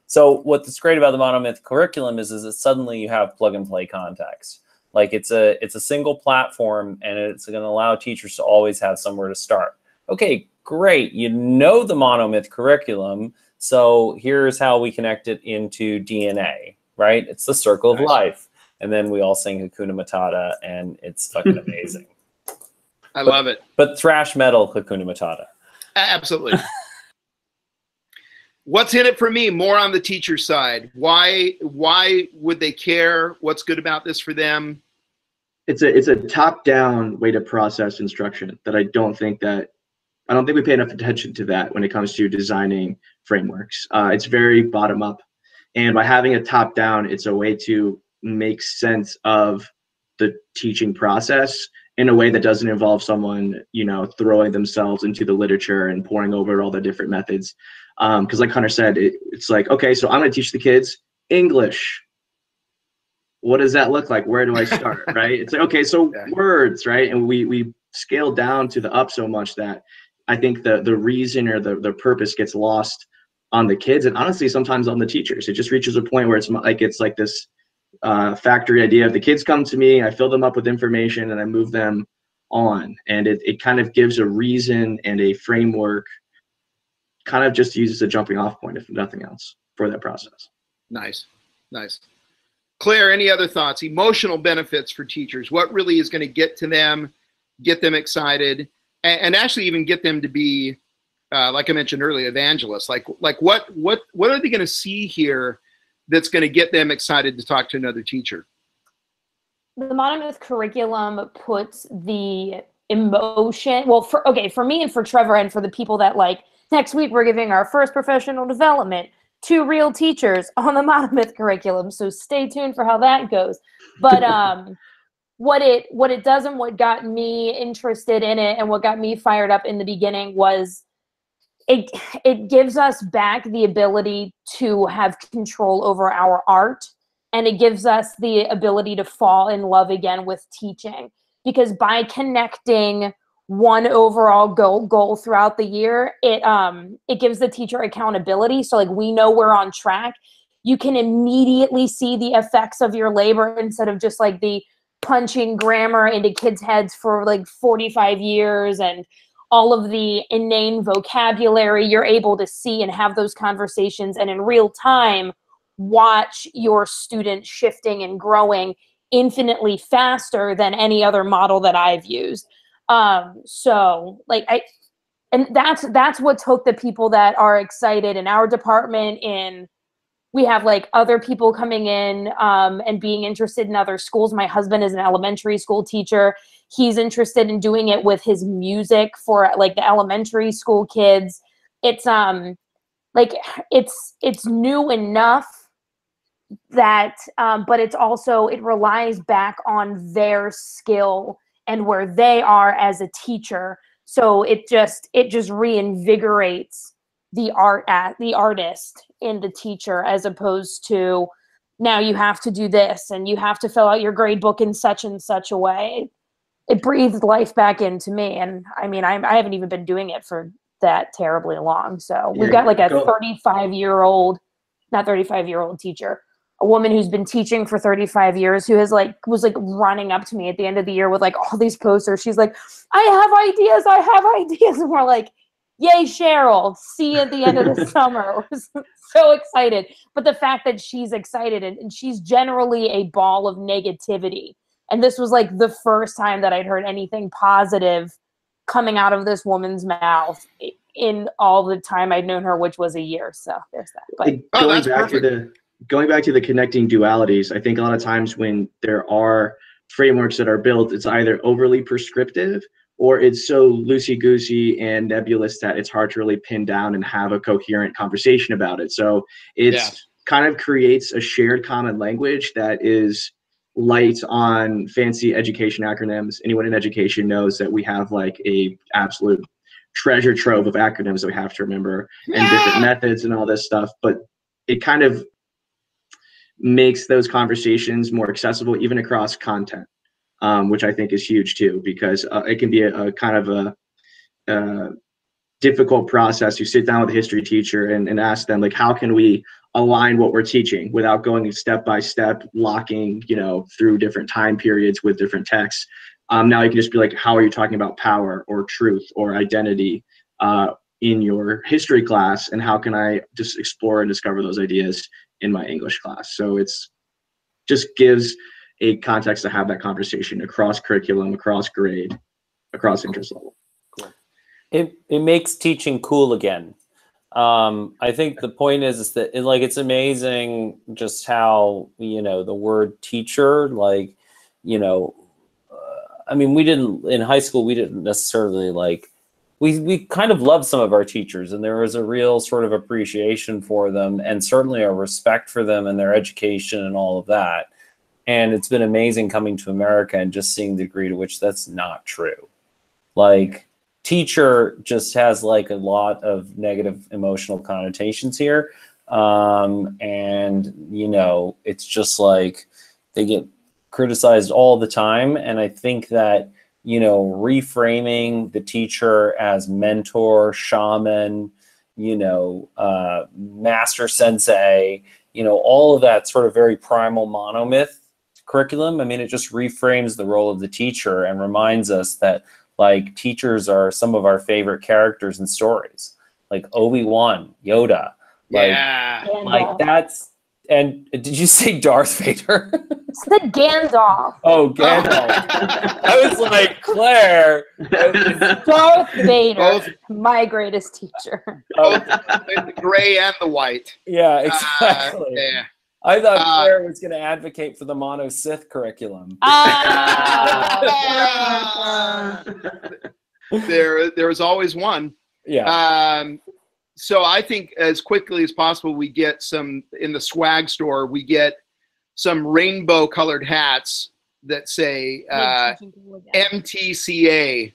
So what's great about the Monomyth curriculum is that suddenly you have plug and play context. Like it's a single platform, and it's going to allow teachers to always have somewhere to start. Okay, great. You know the Monomyth curriculum, so here's how we connect it into DNA, right? It's the circle of life. And then we all sing Hakuna Matata, and it's fucking amazing. I love it. But thrash metal Hakuna Matata. Absolutely. What's in it for me? More on the teacher side. Why would they care? What's good about this for them? It's a top-down way to process instruction that I don't think we pay enough attention to that when it comes to designing frameworks. It's very bottom-up, and by having a top-down, it's a way to make sense of the teaching process in a way that doesn't involve someone, throwing themselves into the literature and poring over all the different methods. Because like Hunter said, it's like, okay, so I'm going to teach the kids English. What does that look like? Where do I start, right? It's like, okay, so words, right? And we scale down to the up so much that I think the reason or the purpose gets lost on the kids, and honestly, sometimes on the teachers. It just reaches a point where it's like this factory idea of the kids come to me, I fill them up with information, and I move them on. And it kind of gives a reason and a framework, kind of just uses a jumping off point, if nothing else, for that process. Nice. Claire, any other thoughts? Emotional benefits for teachers. What really is going to get to them, get them excited, and actually even get them to be, like I mentioned earlier, evangelists? Like what are they going to see here that's going to get them excited to talk to another teacher? The Monomyth curriculum puts the emotion, well, for me and for Trevor and for the people that next week we're giving our first professional development to real teachers on the Monomyth curriculum. So stay tuned for how that goes. But what it does and what got me interested in it and what got me fired up in the beginning was it gives us back the ability to have control over our art, and it gives us the ability to fall in love again with teaching, because by connecting one overall goal throughout the year, it gives the teacher accountability. So we know we're on track. You can immediately see the effects of your labor instead of just the punching grammar into kids' heads for 45 years and all of the inane vocabulary. You're able to see and have those conversations, and in real time watch your student shifting and growing infinitely faster than any other model that I've used. So that's what's hooked the people that are excited in our department. We have other people coming in and being interested in other schools. My husband is an elementary school teacher. He's interested in doing it with his music for the elementary school kids. It's it's new enough that but it's also, it relies back on their skill and where they are as a teacher. So it just reinvigorates the artist in the teacher, as opposed to now you have to do this and you have to fill out your grade book in such and such a way. It breathed life back into me. And I mean, I haven't even been doing it for that terribly long. So we've got a 35-year-old, not 35-year-old teacher, a woman who's been teaching for 35 years, who has was running up to me at the end of the year with all these posters. She's like, I have ideas. And we're like, yay, Cheryl, see you at the end of the summer. We're so excited. But the fact that she's excited, and she's generally a ball of negativity. And this was the first time that I'd heard anything positive coming out of this woman's mouth in all the time I'd known her, which was a year. So there's that. But going back to the connecting dualities, I think a lot of times when there are frameworks that are built, it's either overly prescriptive or it's so loosey-goosey and nebulous that it's hard to really pin down and have a coherent conversation about it. So it's kind of creates a shared common language that is light on fancy education acronyms. Anyone in education knows that we have a absolute treasure trove of acronyms that we have to remember and different methods and all this stuff. But it kind of makes those conversations more accessible, even across content, which I think is huge too, because it can be a kind of a difficult process. You sit down with a history teacher and ask them, like, how can we align what we're teaching without going step by step, locking, through different time periods with different texts. Now you can just be like, how are you talking about power or truth or identity in your history class, and how can I just explore and discover those ideas in my English class? So it's just gives a context to have that conversation across curriculum, across grade, across interest level. It makes teaching cool again. I think the point is that it's amazing just how, the word teacher, I mean, in high school, we didn't necessarily we kind of loved some of our teachers, and there was a real sort of appreciation for them, and certainly a respect for them and their education and all of that. And it's been amazing coming to America and just seeing the degree to which that's not true. Teacher just has a lot of negative emotional connotations here. And, it's just they get criticized all the time. And I think that, reframing the teacher as mentor, shaman, master sensei, all of that sort of very primal monomyth curriculum. I mean, it just reframes the role of the teacher and reminds us that teachers are some of our favorite characters in stories, like Obi-Wan, Yoda. That's, and did you say Darth Vader? It's the Gandalf. Oh, Gandalf. I was like, Claire. Darth Vader, my greatest teacher. Both the gray and the white. Yeah, exactly. Yeah. I thought Claire was going to advocate for the Mono-Sith curriculum. There is always one. Yeah. So I think as quickly as possible, we get some in the swag store. We get some rainbow colored hats that say MTCA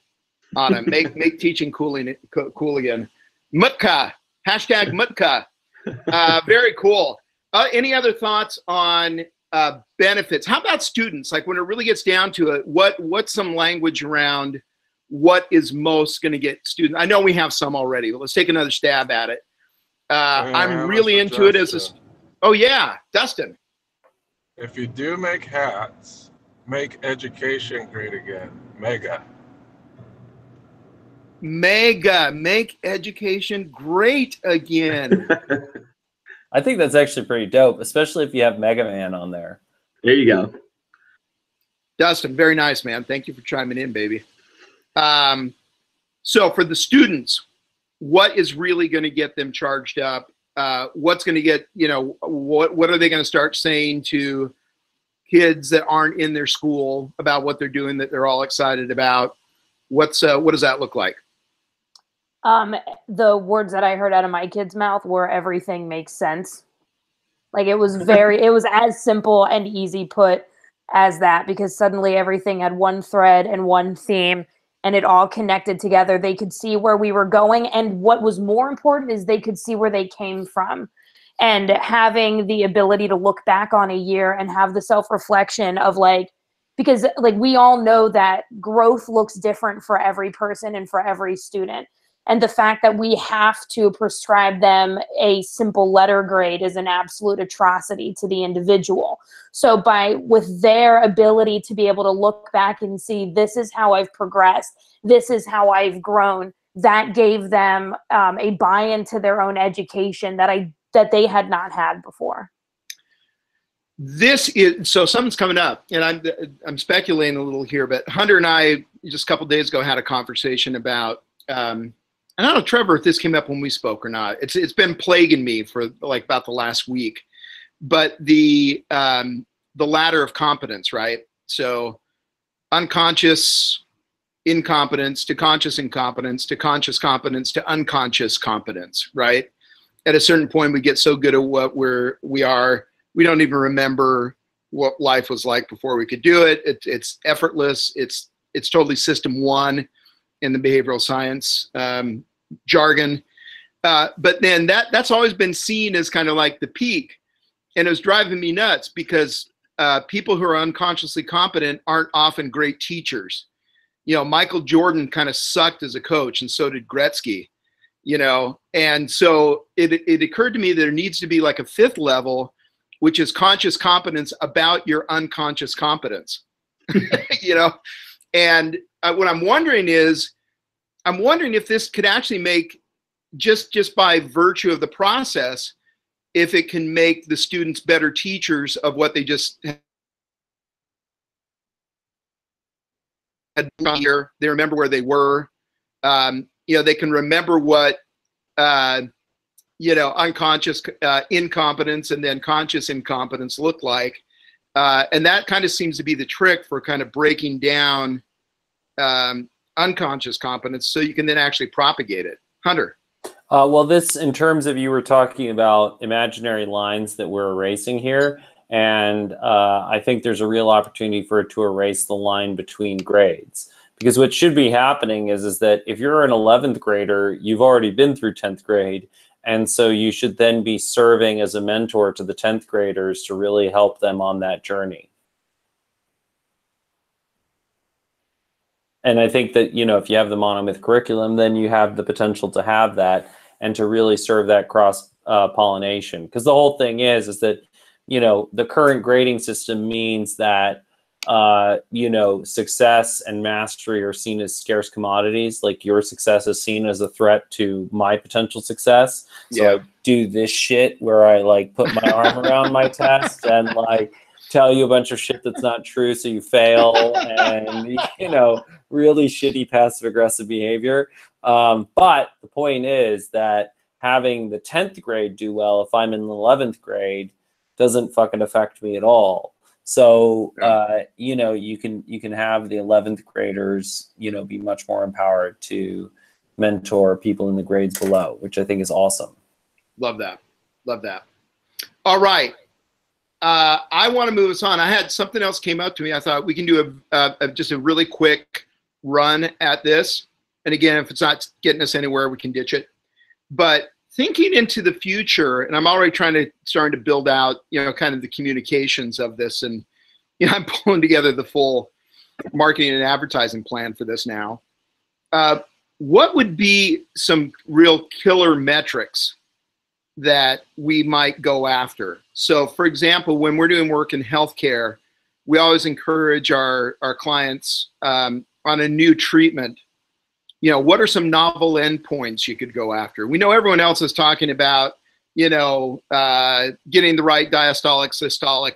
on them. Make teaching cool again. Mutka, hashtag Mutka. Very cool. Any other thoughts on benefits? How about students? When it really gets down to it, what's some language around what is most going to get students? I know we have some already, but let's take another stab at it. I'm really into it as a... Oh, yeah. Dustin. If you do make hats, make education great again. Mega. Make education great again. I think that's actually pretty dope, especially if you have Mega Man on there. There you go. Dustin, very nice, man. Thank you for chiming in, baby. So for the students, what is really going to get them charged up? What's going to get, what are they going to start saying to kids that aren't in their school about what they're doing that they're all excited about? What does that look like? The words that I heard out of my kid's mouth were everything makes sense. It was it was as simple and easy put as that, because suddenly everything had one thread and one theme, and it all connected together. They could see where we were going, and what was more important is they could see where they came from. And having the ability to look back on a year and have the self-reflection of because we all know that growth looks different for every person and for every student. And the fact that we have to prescribe them a simple letter grade is an absolute atrocity to the individual. So with their ability to be able to look back and see, this is how I've progressed, this is how I've grown, that gave them a buy-in to their own education that they had not had before. So something's coming up, and I'm speculating a little here, but Hunter and I just a couple of days ago had a conversation about and I don't know, Trevor, if this came up when we spoke or not. It's been plaguing me for about the last week. But the ladder of competence, right? So unconscious incompetence to conscious incompetence to conscious competence to unconscious competence, right? At a certain point, we get so good at what we are, we don't even remember what life was like before we could do it. It's effortless. It's totally system one in the behavioral science jargon. But then that's always been seen as kind of like the peak. And it was driving me nuts because people who are unconsciously competent aren't often great teachers. You know, Michael Jordan kind of sucked as a coach, and so did Gretzky, you know. And so it occurred to me that there needs to be like a fifth level, which is conscious competence about your unconscious competence, you know. And what I'm wondering is, I'm wondering if this could actually make, just by virtue of the process, if it can make the students better teachers of what they just had here. They remember where they were. You know, they can remember what, you know, unconscious incompetence and then conscious incompetence look like. And that kind of seems to be the trick for kind of breaking down unconscious competence so you can then actually propagate it. Hunter. Well, this, in terms of, you were talking about imaginary lines that we're erasing here, and I think there's a real opportunity for it to erase the line between grades. Because what should be happening is that if you're an 11th grader, you've already been through 10th grade, and so you should then be serving as a mentor to the 10th graders to really help them on that journey. And I think that, you know, if you have the Monomyth curriculum, then you have the potential to have that and to really serve that cross pollination. Because the whole thing is that, you know, the current grading system means that, you know, success and mastery are seen as scarce commodities. Like, your success is seen as a threat to my potential success. So Yeah. I do this shit where I like put my arm around my test and like tell you a bunch of shit that's not true, so you fail, and, you know, really shitty passive aggressive behavior. But the point is that having the 10th grade do well if I'm in the 11th grade doesn't fucking affect me at all. So, you know, you can have the 11th graders, you know, be much more empowered to mentor people in the grades below, which I think is awesome. Love that. Love that. All right. I want to move us on. I had something else came up to me. I thought we can do just a really quick run at this. And again, if it's not getting us anywhere, we can ditch it. But thinking into the future, and I'm already starting to build out, you know, kind of the communications of this, and, you know, I'm pulling together the full marketing and advertising plan for this now. What would be some real killer metrics that we might go after? So, for example, when we're doing work in healthcare, we always encourage our clients on a new treatment. You know, what are some novel endpoints you could go after? We know everyone else is talking about, you know, getting the right diastolic, systolic,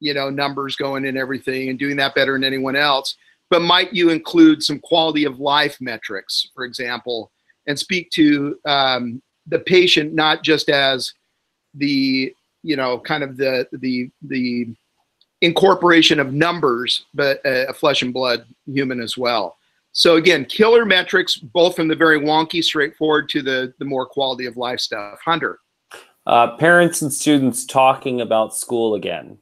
you know, numbers going and everything, and doing that better than anyone else. But might you include some quality of life metrics, for example, and speak to the patient not just as the, you know, kind of the incorporation of numbers, but a flesh and blood human as well. So again, killer metrics, both from the very wonky, straightforward to the more quality of life stuff. Hunter. Parents and students talking about school again.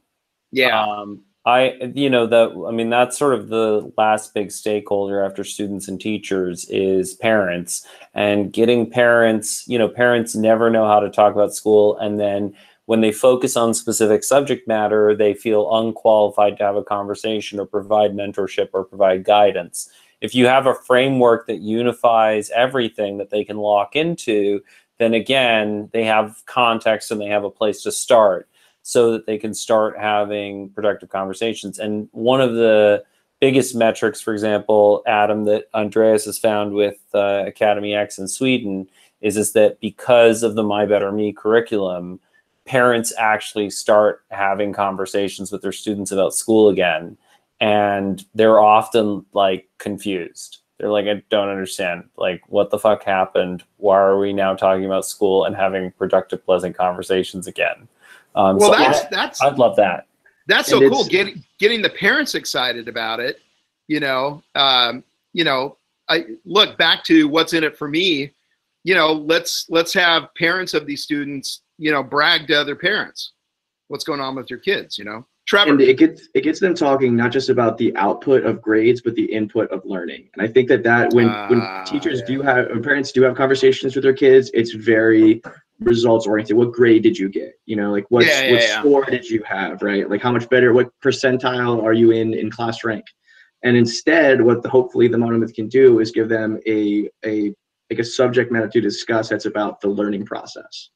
Yeah. You know, I mean, that's sort of the last big stakeholder after students and teachers is parents, and getting parents, you know, parents never know how to talk about school. And then when they focus on specific subject matter, they feel unqualified to have a conversation or provide mentorship or provide guidance. If you have a framework that unifies everything that they can lock into, then again, they have context and they have a place to start so that they can start having productive conversations. And one of the biggest metrics, for example, Adam, that Andreas has found with Academy X in Sweden is that because of the My Better Me curriculum, parents actually start having conversations with their students about school again. And they're often like confused. They're like, I don't understand. Like, what the fuck happened? Why are we now talking about school and having productive, pleasant conversations again? Well, so I'd love that. That's so cool. Getting the parents excited about it. You know, I look back to what's in it for me. You know, let's have parents of these students, you know, brag to other parents what's going on with your kids. You know. Trevor. And it gets them talking not just about the output of grades, but the input of learning. And I think that when teachers do have, when parents do have conversations with their kids, it's very results oriented. What grade did you get? You know, like what score did you have, right? Like how much better, what percentile are you in class rank? And instead, what hopefully the Monomyth can do is give them a subject matter to discuss that's about the learning process.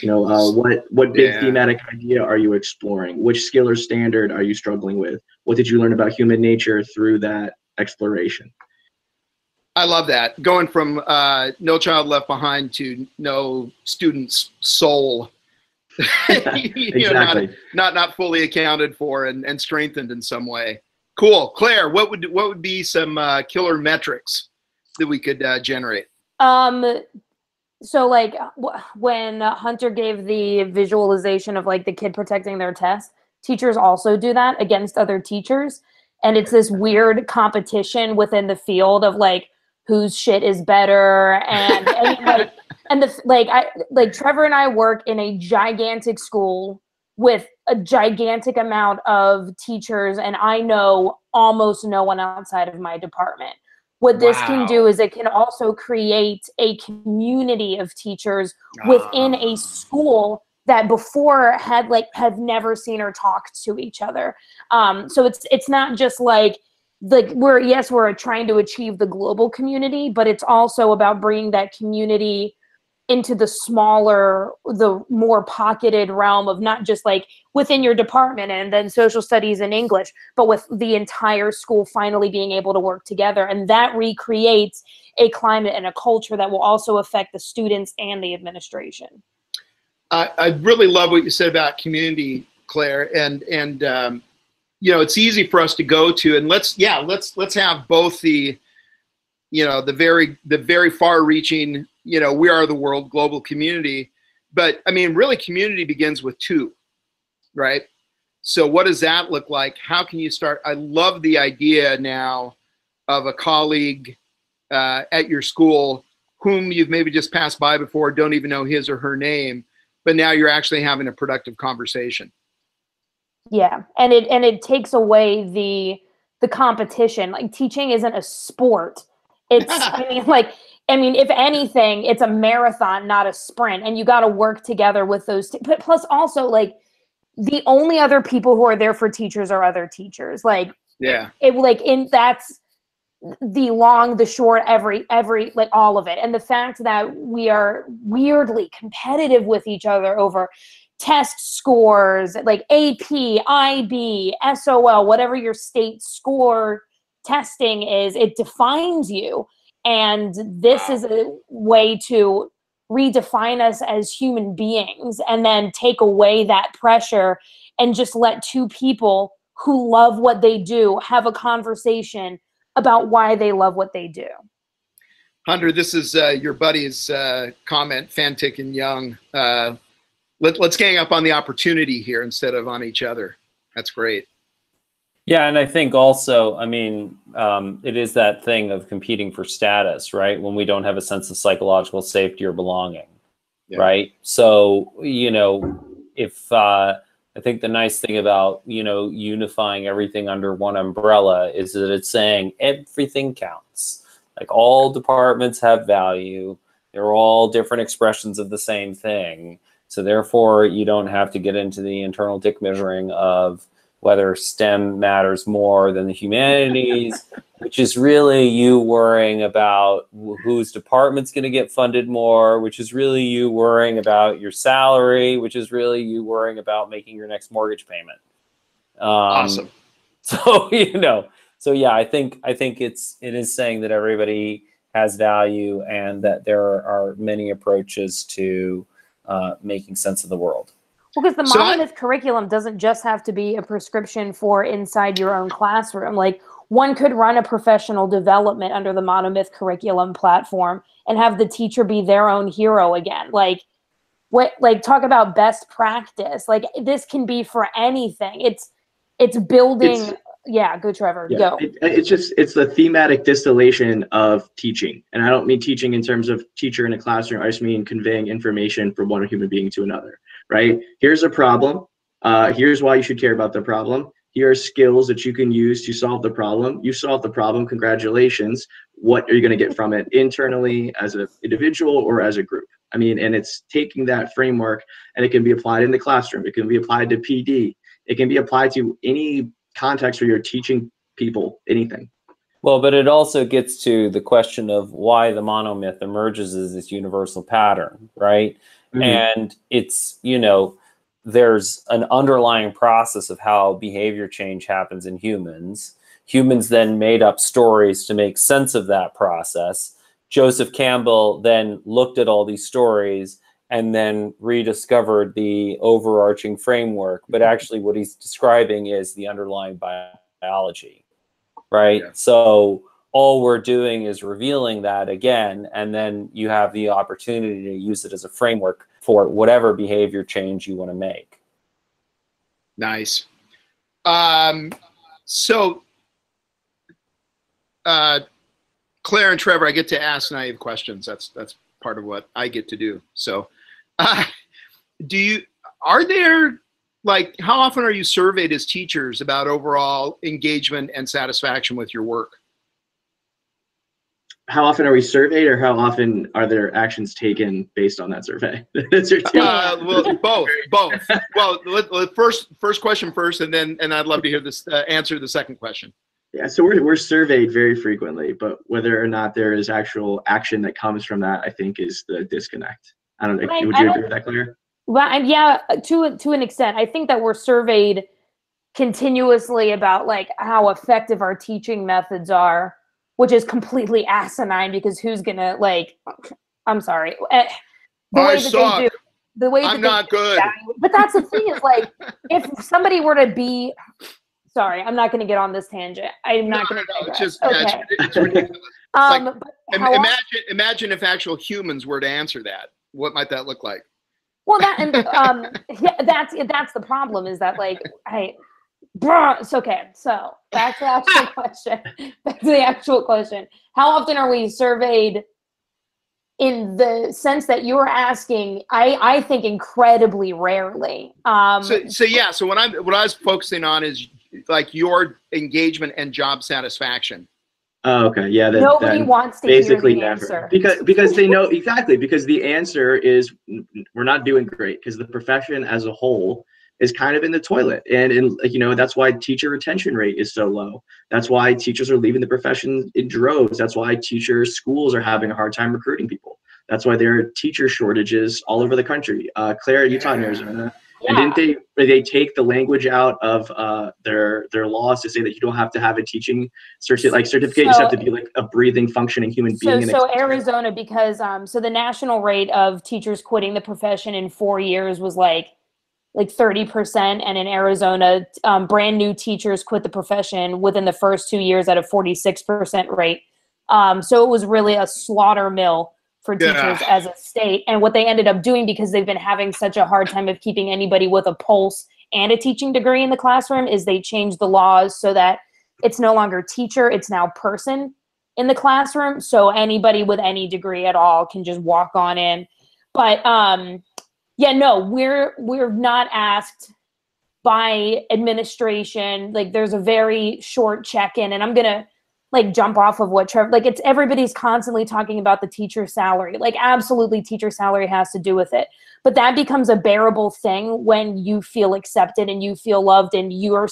You know, what big thematic idea are you exploring? Which skill or standard are you struggling with? What did you learn about human nature through that exploration? I love that. Going from No Child Left Behind to No Student's Soul. Exactly. Not fully accounted for and strengthened in some way. Cool. Claire, what would be some killer metrics that we could generate? So like when Hunter gave the visualization of like the kid protecting their test, teachers also do that against other teachers. And it's this weird competition within the field of like whose shit is better. And Trevor and I work in a gigantic school with a gigantic amount of teachers, and I know almost no one outside of my department. What this can do is it can also create a community of teachers within a school that before had never seen or talked to each other. So it's not just like we're trying to achieve the global community, but it's also about bringing that community into the smaller, the more pocketed realm of not just like within your department and then social studies and English, but with the entire school finally being able to work together. And that recreates a climate and a culture that will also affect the students and the administration. I really love what you said about community, Claire, and you know, it's easy for us to go to, and let's have both the, you know, the very far-reaching, you know, we are the world global community, but I mean, really, community begins with two, right? So what does that look like? How can you start? I love the idea now of a colleague at your school whom you've maybe just passed by before, don't even know his or her name, but now you're actually having a productive conversation. Yeah, and it takes away the competition. Like teaching isn't a sport. It's I mean, if anything, it's a marathon, not a sprint, and you got to work together with those. But plus, also, like the only other people who are there for teachers are other teachers. Like, that's the long, the short, every like all of it, and the fact that we are weirdly competitive with each other over test scores, like AP, IB, SOL, whatever your state score testing is, it defines you. And this is a way to redefine us as human beings and then take away that pressure and just let two people who love what they do have a conversation about why they love what they do. Hunter, this is your buddy's comment, Fantic and Young. Let's gang up on the opportunity here instead of on each other. That's great. Yeah, and I think also, I mean, it is that thing of competing for status, right? When we don't have a sense of psychological safety or belonging, right? So, you know, if I think the nice thing about, you know, unifying everything under one umbrella is that it's saying everything counts. Like all departments have value. They're all different expressions of the same thing. So therefore, you don't have to get into the internal dick measuring of whether STEM matters more than the humanities, which is really you worrying about whose department's going to get funded more, which is really you worrying about your salary, which is really you worrying about making your next mortgage payment. Awesome. So, you know, so yeah, I think it is saying that everybody has value and that there are many approaches to making sense of the world. Well, because the Monomyth curriculum doesn't just have to be a prescription for inside your own classroom. Like one could run a professional development under the Monomyth curriculum platform and have the teacher be their own hero again. Like talk about best practice. Like this can be for anything. It's building. Go Trevor, go. It's the thematic distillation of teaching. And I don't mean teaching in terms of teacher in a classroom. I just mean conveying information from one human being to another, right? Here's a problem. Here's why you should care about the problem. Here are skills that you can use to solve the problem. You solved the problem, congratulations. What are you going to get from it internally as an individual or as a group? I mean, and it's taking that framework and it can be applied in the classroom. It can be applied to PD. It can be applied to any context where you're teaching people anything. Well, but it also gets to the question of why the monomyth emerges as this universal pattern, right? Mm-hmm. And it's, you know, there's an underlying process of how behavior change happens in humans. Humans then made up stories to make sense of that process. Joseph Campbell then looked at all these stories and then rediscovered the overarching framework. But actually what he's describing is the underlying biology, right? Yeah. So all we're doing is revealing that again, and then you have the opportunity to use it as a framework for whatever behavior change you want to make. Nice. So Claire and Trevor, I get to ask naive questions. That's part of what I get to do. So are there, like, how often are you surveyed as teachers about overall engagement and satisfaction with your work? How often are we surveyed, or how often are there actions taken based on that survey? Well, both. Well, first question first, and I'd love to hear this answer the second question. Yeah, so we're surveyed very frequently, but whether or not there is actual action that comes from that, I think, is the disconnect. I don't know. Would you agree with that, Claire? Well, yeah, to an extent. I think that we're surveyed continuously about like how effective our teaching methods are, which is completely asinine because who's gonna, like, I'm sorry. The way that they do, the way I'm not good. But that's the thing is, like, if somebody were to be, sorry, I'm not going to get on this tangent. I'm not going to. It's just, okay. It's ridiculous. Like, imagine if actual humans were to answer that. What might that look like? Well, yeah, that's the problem, is that, like, it's okay. So back to the actual question. Back to the actual question. How often are we surveyed? In the sense that you're asking, I think incredibly rarely. So what I was focusing on is like your engagement and job satisfaction. Oh, okay. Yeah. Nobody wants to basically hear the never. answer. Because they know exactly, because the answer is we're not doing great, because the profession as a whole is kind of in the toilet. And you know, that's why teacher retention rate is so low. That's why teachers are leaving the profession in droves. That's why schools are having a hard time recruiting people. That's why there are teacher shortages all over the country. Claire, you taught in Arizona. Yeah. And didn't they take the language out of their laws to say that you don't have to have a teaching certificate, you just have to be like a breathing, functioning human being? So Arizona, because so the national rate of teachers quitting the profession in 4 years was like 30%, and in Arizona, brand new teachers quit the profession within the first 2 years at a 46% rate. So it was really a slaughter mill for teachers as a state. And what they ended up doing, because they've been having such a hard time of keeping anybody with a pulse and a teaching degree in the classroom, is they changed the laws so that it's no longer teacher, it's now person in the classroom. So anybody with any degree at all can just walk on in. But yeah, no, we're not asked by administration. Like, there's a very short check-in, and I'm gonna like jump off of what Trevor, like, it's everybody's constantly talking about the teacher salary. Like, absolutely, teacher salary has to do with it, but that becomes a bearable thing when you feel accepted and you feel loved and your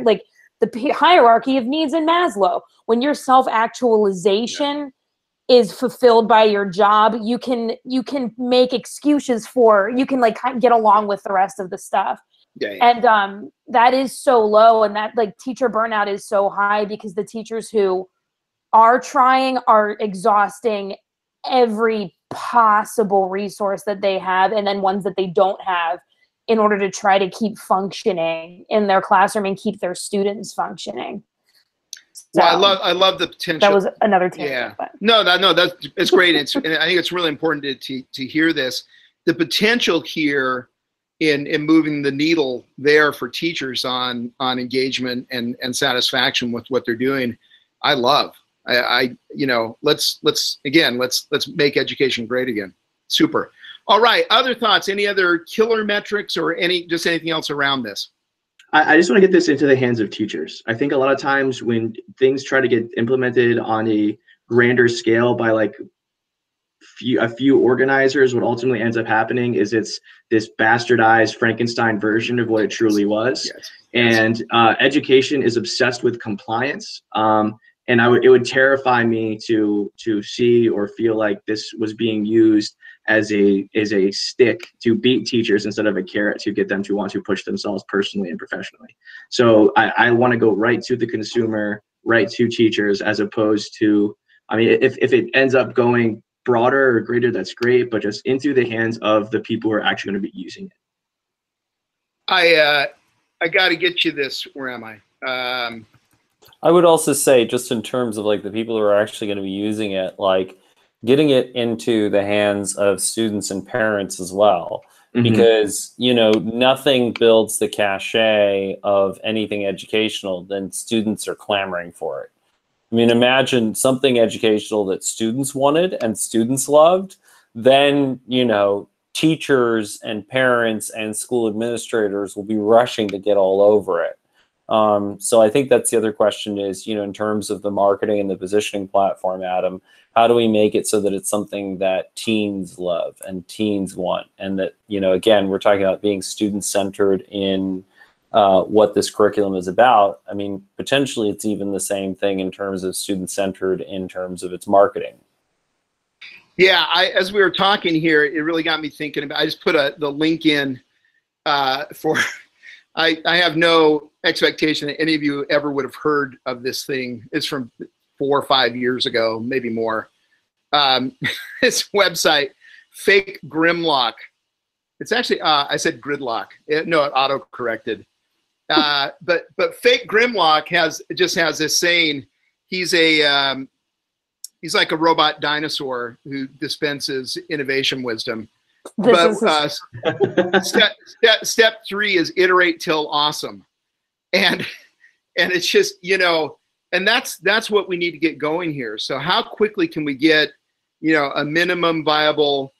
like the hierarchy of needs in Maslow. When your self-actualization is fulfilled by your job, you can make excuses for, you can like get along with the rest of the stuff. Yeah. And that is so low, and that like teacher burnout is so high because the teachers who are trying are exhausting every possible resource that they have, and then ones that they don't have, in order to try to keep functioning in their classroom and keep their students functioning. So, well, I love the potential. That was another tangent. Yeah. But. No, it's great. And I think it's really important to hear this. The potential here in moving the needle there for teachers on engagement and satisfaction with what they're doing, I love. You know, let's make education great again. Super. All right. Other thoughts? Any other killer metrics or anything else around this? I just want to get this into the hands of teachers. I think a lot of times when things try to get implemented on a grander scale by like a few organizers, what ultimately ends up happening is it's this bastardized Frankenstein version of what it truly was. Yes. And education is obsessed with compliance. And it would terrify me to see or feel like this was being used as a stick to beat teachers instead of a carrot to get them to want to push themselves personally and professionally. So I want to go right to the consumer, right to teachers, as opposed to, I mean, if it ends up going broader or greater, that's great, but just into the hands of the people who are actually going to be using it. I got to get you this. Where am I? I would also say, just in terms of like the people who are actually going to be using it, like getting it into the hands of students and parents as well, because, you know, nothing builds the cachet of anything educational than students are clamoring for it. I mean, imagine something educational that students wanted and students loved, then, you know, teachers and parents and school administrators will be rushing to get all over it. So I think that's the other question is, you know, in terms of the marketing and the positioning platform, Adam, how do we make it so that it's something that teens love and teens want? And that, you know, again, we're talking about being student-centered in what this curriculum is about. I mean, potentially it's even the same thing in terms of student-centered in terms of its marketing. Yeah, as we were talking here, it really got me thinking about, I just put the link in for, I have no expectation that any of you ever would have heard of this thing. It's from 4 or 5 years ago, maybe more. This website, Fake Grimlock. It's actually, I said gridlock. No, it auto-corrected. But Fake Grimlock just has this saying, he's like a robot dinosaur who dispenses innovation wisdom. Step 3 is iterate till awesome. And it's just, you know, and that's what we need to get going here. So how quickly can we get, you know, a minimum viable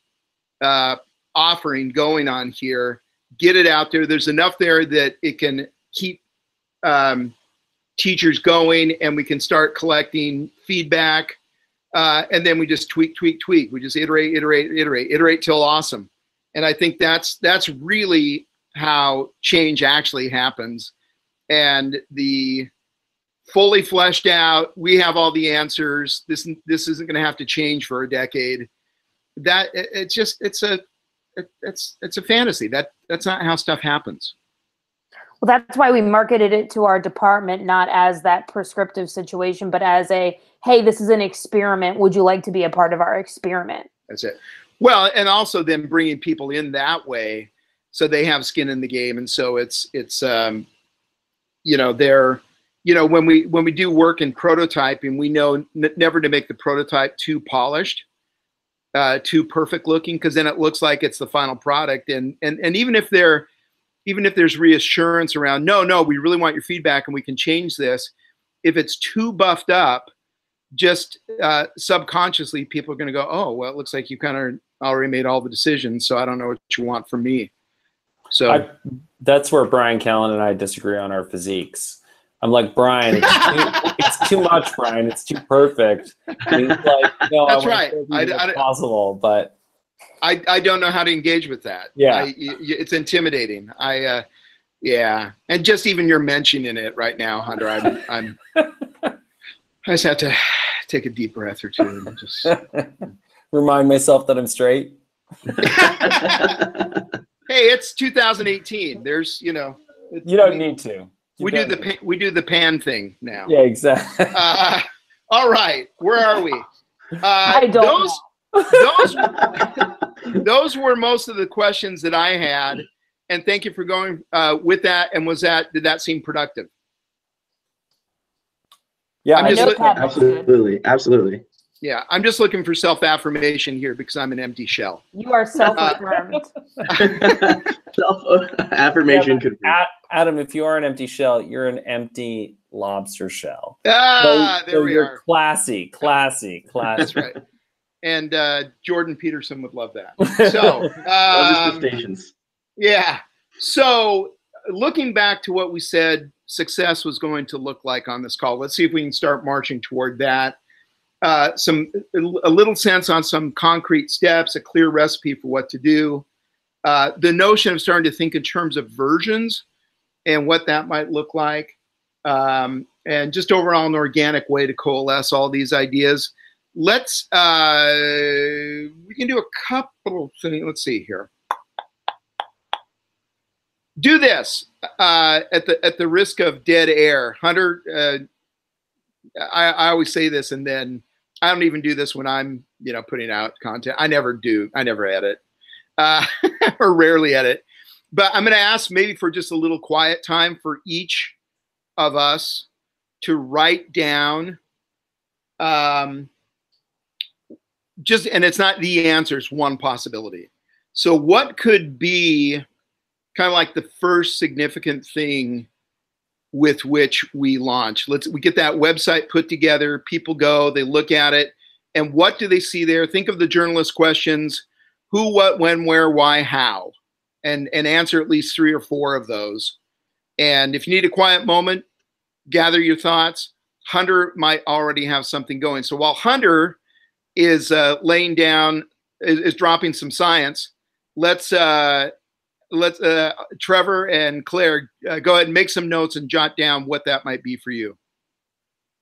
offering going on here, get it out there. There's enough there that it can keep teachers going, and we can start collecting feedback. And then we just tweak. We just iterate till awesome. And I think that's really how change actually happens. And the fully fleshed out, we have all the answers. This isn't going to have to change for a decade. That it's a fantasy. That's not how stuff happens. Well, that's why we marketed it to our department, not as that prescriptive situation, but as a, hey, this is an experiment. Would you like to be a part of our experiment? That's it. Well, and also then bringing people in that way, so they have skin in the game, and so it's you know, they're, you know, when we do work in prototyping, we know never to make the prototype too polished, too perfect looking, because then it looks like it's the final product. And even if there's reassurance around, no, we really want your feedback and we can change this. If it's too buffed up, just subconsciously people are going to go, oh, well, it looks like you kind of already made all the decisions, so I don't know what you want from me. So that's where Brian Callen and I disagree on our physiques. I'm like, Brian, it's too much, Brian. It's too perfect. And he's like, no, that's right. Possible, but I don't know how to engage with that. Yeah, it's intimidating. Yeah, and just even you're mentioning it right now, Hunter. I just have to take a deep breath or two and just remind myself that I'm straight. Hey, it's 2018. There's, you know, you don't need to. We do the pan thing now. Yeah, exactly. All right, where are we? I don't know. Those were most of the questions that I had, and thank you for going with that. And did that seem productive? Yeah, absolutely. Yeah, I'm just looking for self-affirmation here because I'm an empty shell. You are self-affirmed. Self-affirmation could be. Adam, if you are an empty shell, you're an empty lobster shell. There we are. Classy. That's right. And Jordan Peterson would love that. So, yeah. So, looking back to what we said success was going to look like on this call, let's see if we can start marching toward that. a little sense on some concrete steps, a clear recipe for what to do. The notion of starting to think in terms of versions and what that might look like, and just overall an organic way to coalesce all these ideas. Let's we can do a couple of things. Let's see here. Do this at the risk of dead air, Hunter. I always say this, and then I don't even do this when I'm putting out content. I never edit, or rarely edit. But I'm going to ask maybe for just a little quiet time for each of us to write down. And it's not the answer, it's one possibility. So what could be kind of like the first significant thing with which we launch? We get that website put together, people go, they look at it, and what do they see there? Think of the journalist questions: who, what, when, where, why, how, and answer at least 3 or 4 of those. And if you need a quiet moment, gather your thoughts. Hunter might already have something going. So while Hunter is laying down, is dropping some science, let's Trevor and Claire go ahead and make some notes and jot down what that might be for you.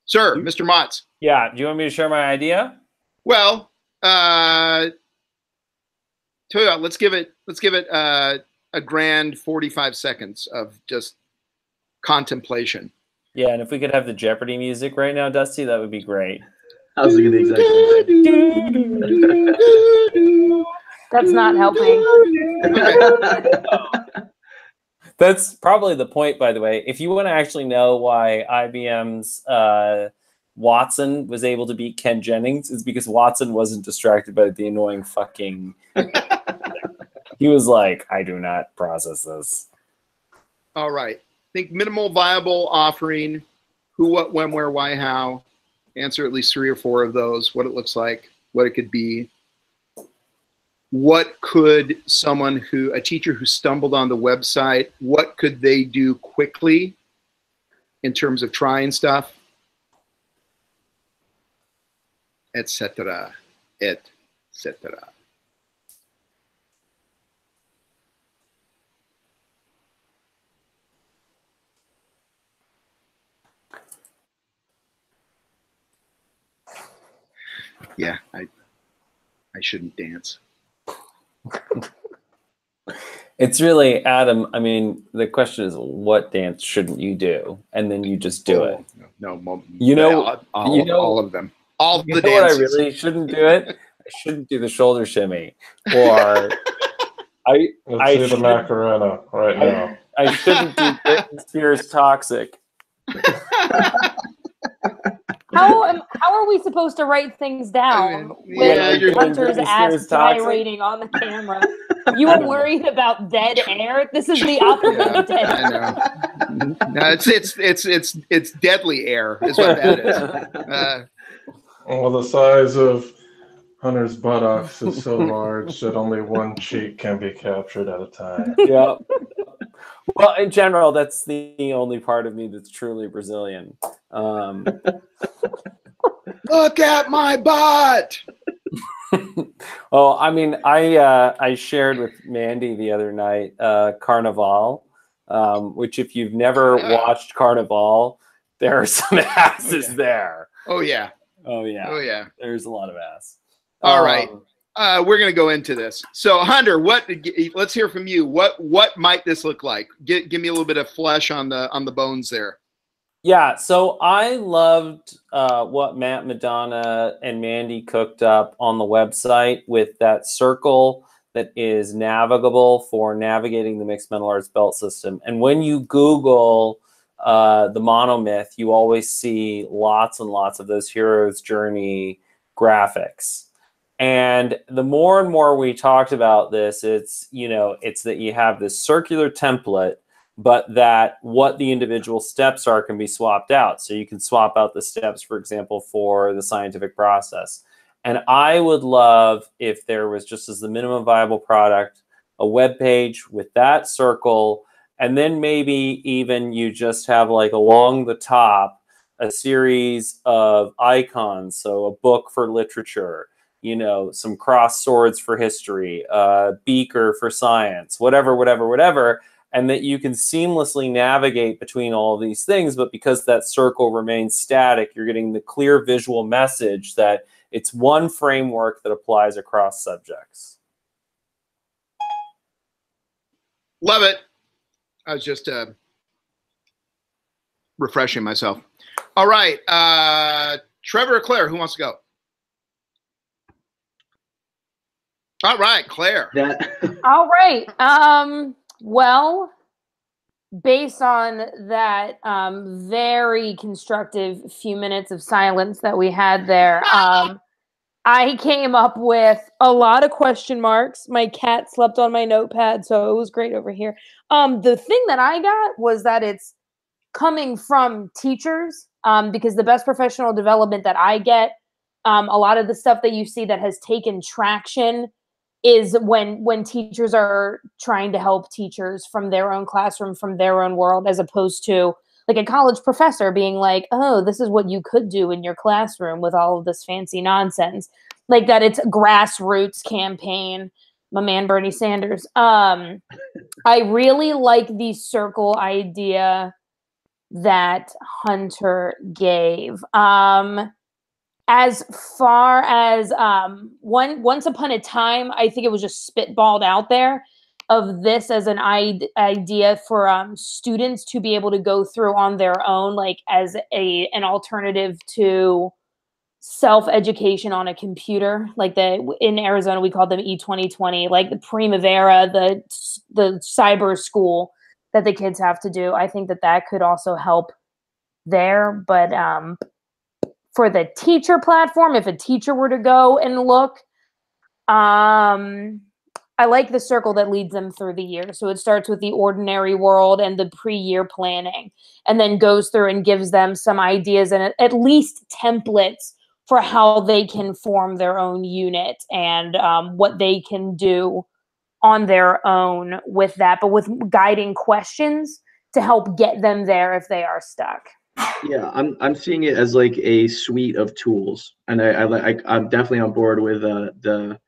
Sir, Mr. Motz. Yeah, do you want me to share my idea? Well, tell you what, let's give it a grand 45 seconds of just contemplation. Yeah, and if we could have the Jeopardy music right now, Dusty, that would be great. I was thinking the exact same thing. That's not helping. That's probably the point, by the way. If you want to actually know why IBM's Watson was able to beat Ken Jennings, it's because Watson wasn't distracted by the annoying fucking... He was like, I do not process this. All right. Think minimal viable offering, who, what, when, where, why, how. Answer at least 3 or 4 of those, what it looks like, what it could be. What could a teacher who stumbled on the website, what could they do quickly in terms of trying stuff, etc., etc. Yeah, I shouldn't dance. It's really, Adam, I mean, the question is, what dance shouldn't you do? And then you just do it. No, all of them. All you the know dances. what I really shouldn't do it? I shouldn't do the shoulder shimmy. Or Let's do the Macarena right now. I shouldn't do Britney Spears Toxic. How are we supposed to write things down with Hunter's ass gyrating on the camera? You are worried about dead air? This is the opposite of dead air. I know. No, it's deadly air is what that is. Well, the size of Hunter's buttocks is so large that only one cheek can be captured at a time. Yeah. Well, in general, that's the only part of me that's truly Brazilian. Look at my butt. Well, I mean, I shared with Mandy the other night Carnival, which if you've never watched Carnival, there are some asses there. Oh yeah. Oh yeah. Oh yeah. There's a lot of ass. All right. We're going to go into this. So Hunter, let's hear from you. What might this look like? Give me a little bit of flesh on the bones there. Yeah, so I loved what Matt Madonna and Mandy cooked up on the website with that circle that is navigable for navigating the mixed mental arts belt system. And when you Google the Monomyth, you always see lots and lots of those hero's journey graphics. And the more and more we talked about this, it's that you have this circular template, but that what the individual steps are can be swapped out. So you can swap out the steps, for example, for the scientific process. And I would love if there was, just as the minimum viable product, a web page with that circle, and then maybe even you just have like along the top a series of icons, so a book for literature, you know, some crossed swords for history, a beaker for science, whatever, and that you can seamlessly navigate between all of these things. But because that circle remains static, you're getting the clear visual message that it's one framework that applies across subjects. Love it. I was just refreshing myself. All right. Trevor or Claire, who wants to go? All right, Claire. All right. Well, based on that very constructive few minutes of silence that we had there, I came up with a lot of question marks. My cat slept on my notepad, so it was great over here. The thing that I got was that it's coming from teachers, because the best professional development that I get, a lot of the stuff that you see that has taken traction is when teachers are trying to help teachers from their own classroom, from their own world, as opposed to like a college professor being like, oh, this is what you could do in your classroom with all of this fancy nonsense. Like that it's a grassroots campaign. My man, Bernie Sanders. I really like the circle idea that Hunter gave. As far as once upon a time, I think it was just spitballed out there of this as an idea for students to be able to go through on their own, like as an alternative to self-education on a computer. Like in Arizona, we call them E2020, like the Primavera, the cyber school that the kids have to do. I think that could also help there. But for the teacher platform, if a teacher were to go and look, I like the circle that leads them through the year. So it starts with the ordinary world and the pre-year planning, and then goes through and gives them some ideas and at least templates for how they can form their own unit and what they can do on their own with that, but with guiding questions to help get them there if they are stuck. Yeah, I'm seeing it as like a suite of tools, and I'm definitely on board with the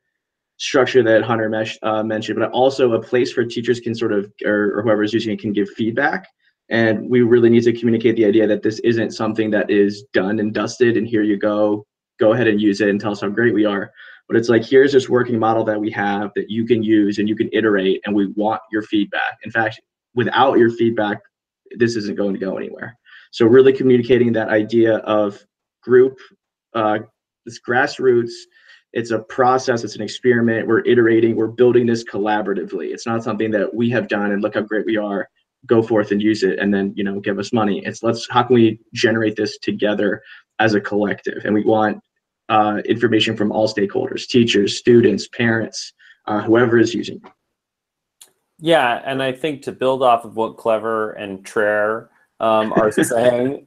structure that Hunter mentioned, but also a place for teachers can sort of, or whoever's using it can give feedback. And we really need to communicate the idea that this isn't something that is done and dusted, and here you go ahead and use it and tell us how great we are. But it's like, here's this working model that we have that you can use and you can iterate, and we want your feedback. In fact, without your feedback, this isn't going to go anywhere. So really communicating that idea of group, this grassroots, it's a process, it's an experiment, we're iterating, we're building this collaboratively. It's not something that we have done and look how great we are, go forth and use it and then, you know, give us money. It's how can we generate this together as a collective? And we want information from all stakeholders, teachers, students, parents, whoever is using it. Yeah, and I think to build off of what Clever and Traer are saying,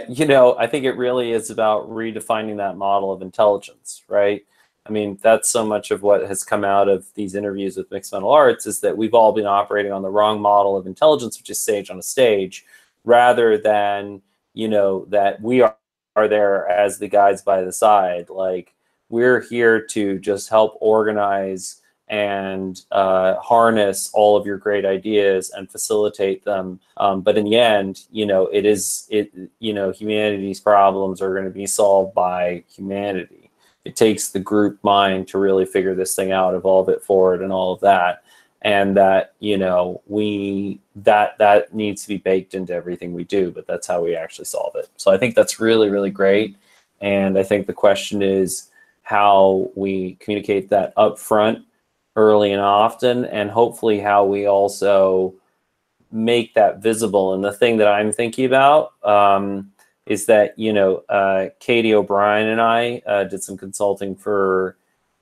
you know, I think it really is about redefining that model of intelligence, right? I mean, that's so much of what has come out of these interviews with mixed mental arts, is that we've all been operating on the wrong model of intelligence, which is sage on a stage, rather than, you know, that we are there as the guides by the side. Like, we're here to just help organize and harness all of your great ideas and facilitate them. But in the end, you know, you know, humanity's problems are going to be solved by humanity. It takes the group mind to really figure this thing out, evolve it forward, and all of that. And that, you know, that needs to be baked into everything we do, but that's how we actually solve it. So I think that's really, really great. And I think the question is how we communicate that up front, early and often, and hopefully how we also make that visible. And the thing that I'm thinking about is that, you know, Katie O'Brien and I did some consulting for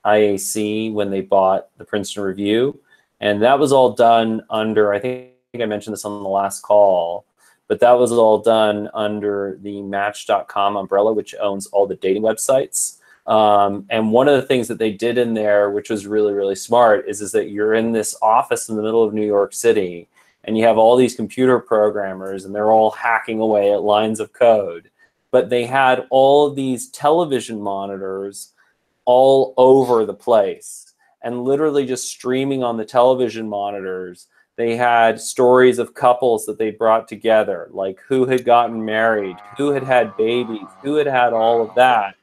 IAC when they bought the Princeton Review. And that was all done under, I think I mentioned this on the last call, but that was all done under the Match.com umbrella, which owns all the dating websites. And one of the things that they did in there, which was really, really smart, is that you're in this office in the middle of New York City, and you have all these computer programmers, and they're all hacking away at lines of code. but they had all of these television monitors all over the place, and literally just streaming on the television monitors. They had stories of couples that they brought together, like who had gotten married, who had had babies, who had had all of that.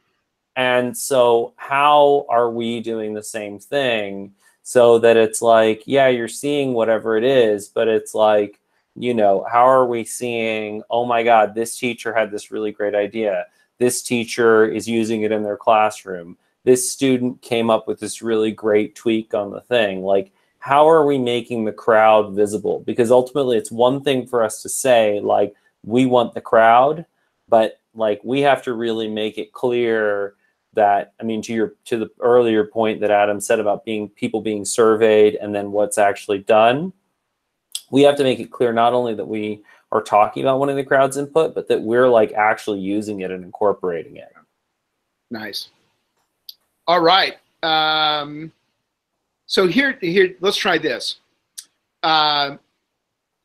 And so how are we doing the same thing so that it's like, yeah, you're seeing whatever it is, but it's like, you know, how are we seeing, oh my God, this teacher had this really great idea. This teacher is using it in their classroom. This student came up with this really great tweak on the thing. Like, how are we making the crowd visible? Because ultimately it's one thing for us to say, like, we want the crowd, but like, we have to really make it clear that, I mean, to the earlier point that Adam said about people being surveyed and then what's actually done, we have to make it clear not only that we are talking about wanting the crowd's input, but that we're like actually using it and incorporating it. Nice. All right. So here, let's try this.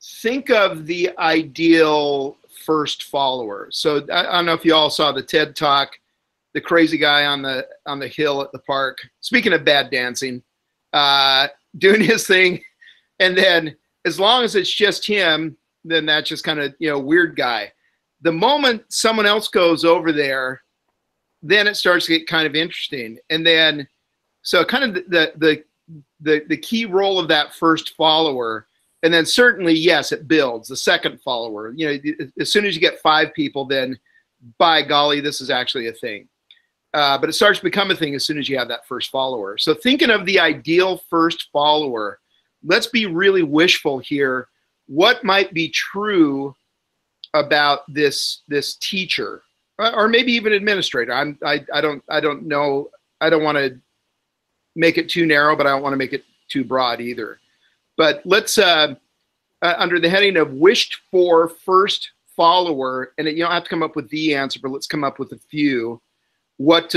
Think of the ideal first follower. So I don't know if you all saw the TED Talk, the crazy guy on the hill at the park, speaking of bad dancing, doing his thing. And then as long as it's just him, then that's just kind of, you know, weird guy. The moment someone else goes over there, then it starts to get kind of interesting. And then, so kind of the key role of that first follower, and then certainly, yes, it builds the second follower. You know, as soon as you get 5 people, then by golly, this is actually a thing. But it starts to become a thing as soon as you have that first follower. So thinking of the ideal first follower, let's be really wishful here. What might be true about this teacher, or maybe even administrator? I don't know. I don't want to make it too narrow, but I don't want to make it too broad either. But let's under the heading of wished for first follower, and you don't have to come up with the answer, but let's come up with a few. What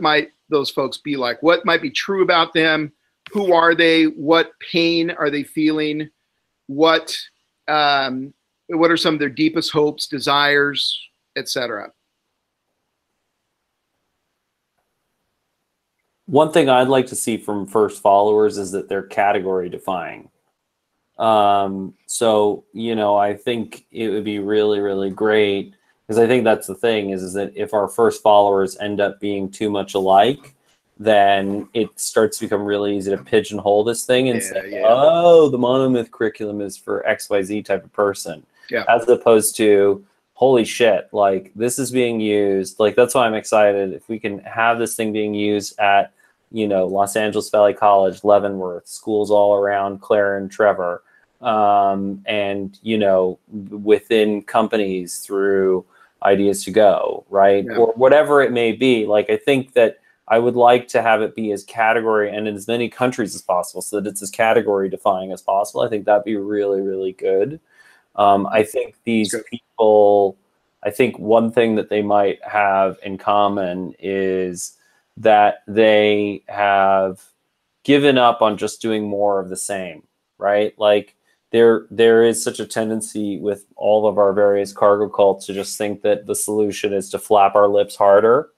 might those folks be like? What might be true about them? Who are they? What pain are they feeling? What are some of their deepest hopes, desires, etc.? One thing I'd like to see from first followers is that they're category defying. So, you know, I think it would be really, really great, because I think that's the thing is that if our first followers end up being too much alike, then it starts to become really easy to pigeonhole this thing and say, oh, the Monomyth curriculum is for XYZ type of person. Yeah. As opposed to, holy shit, like this is being used. Like, that's why I'm excited if we can have this thing being used at, you know, Los Angeles Valley College, Leavenworth, schools all around Claire and Trevor, and, you know, within companies through Ideas to Go, right? Yeah. Or whatever it may be. Like, I think that I would like to have it be as category and in as many countries as possible so that it's as category defying as possible. I think that'd be really, really good. I think these people, I think one thing that they might have in common is that they have given up on just doing more of the same, right? Like there is such a tendency with all of our various cargo cults to just think that the solution is to flap our lips harder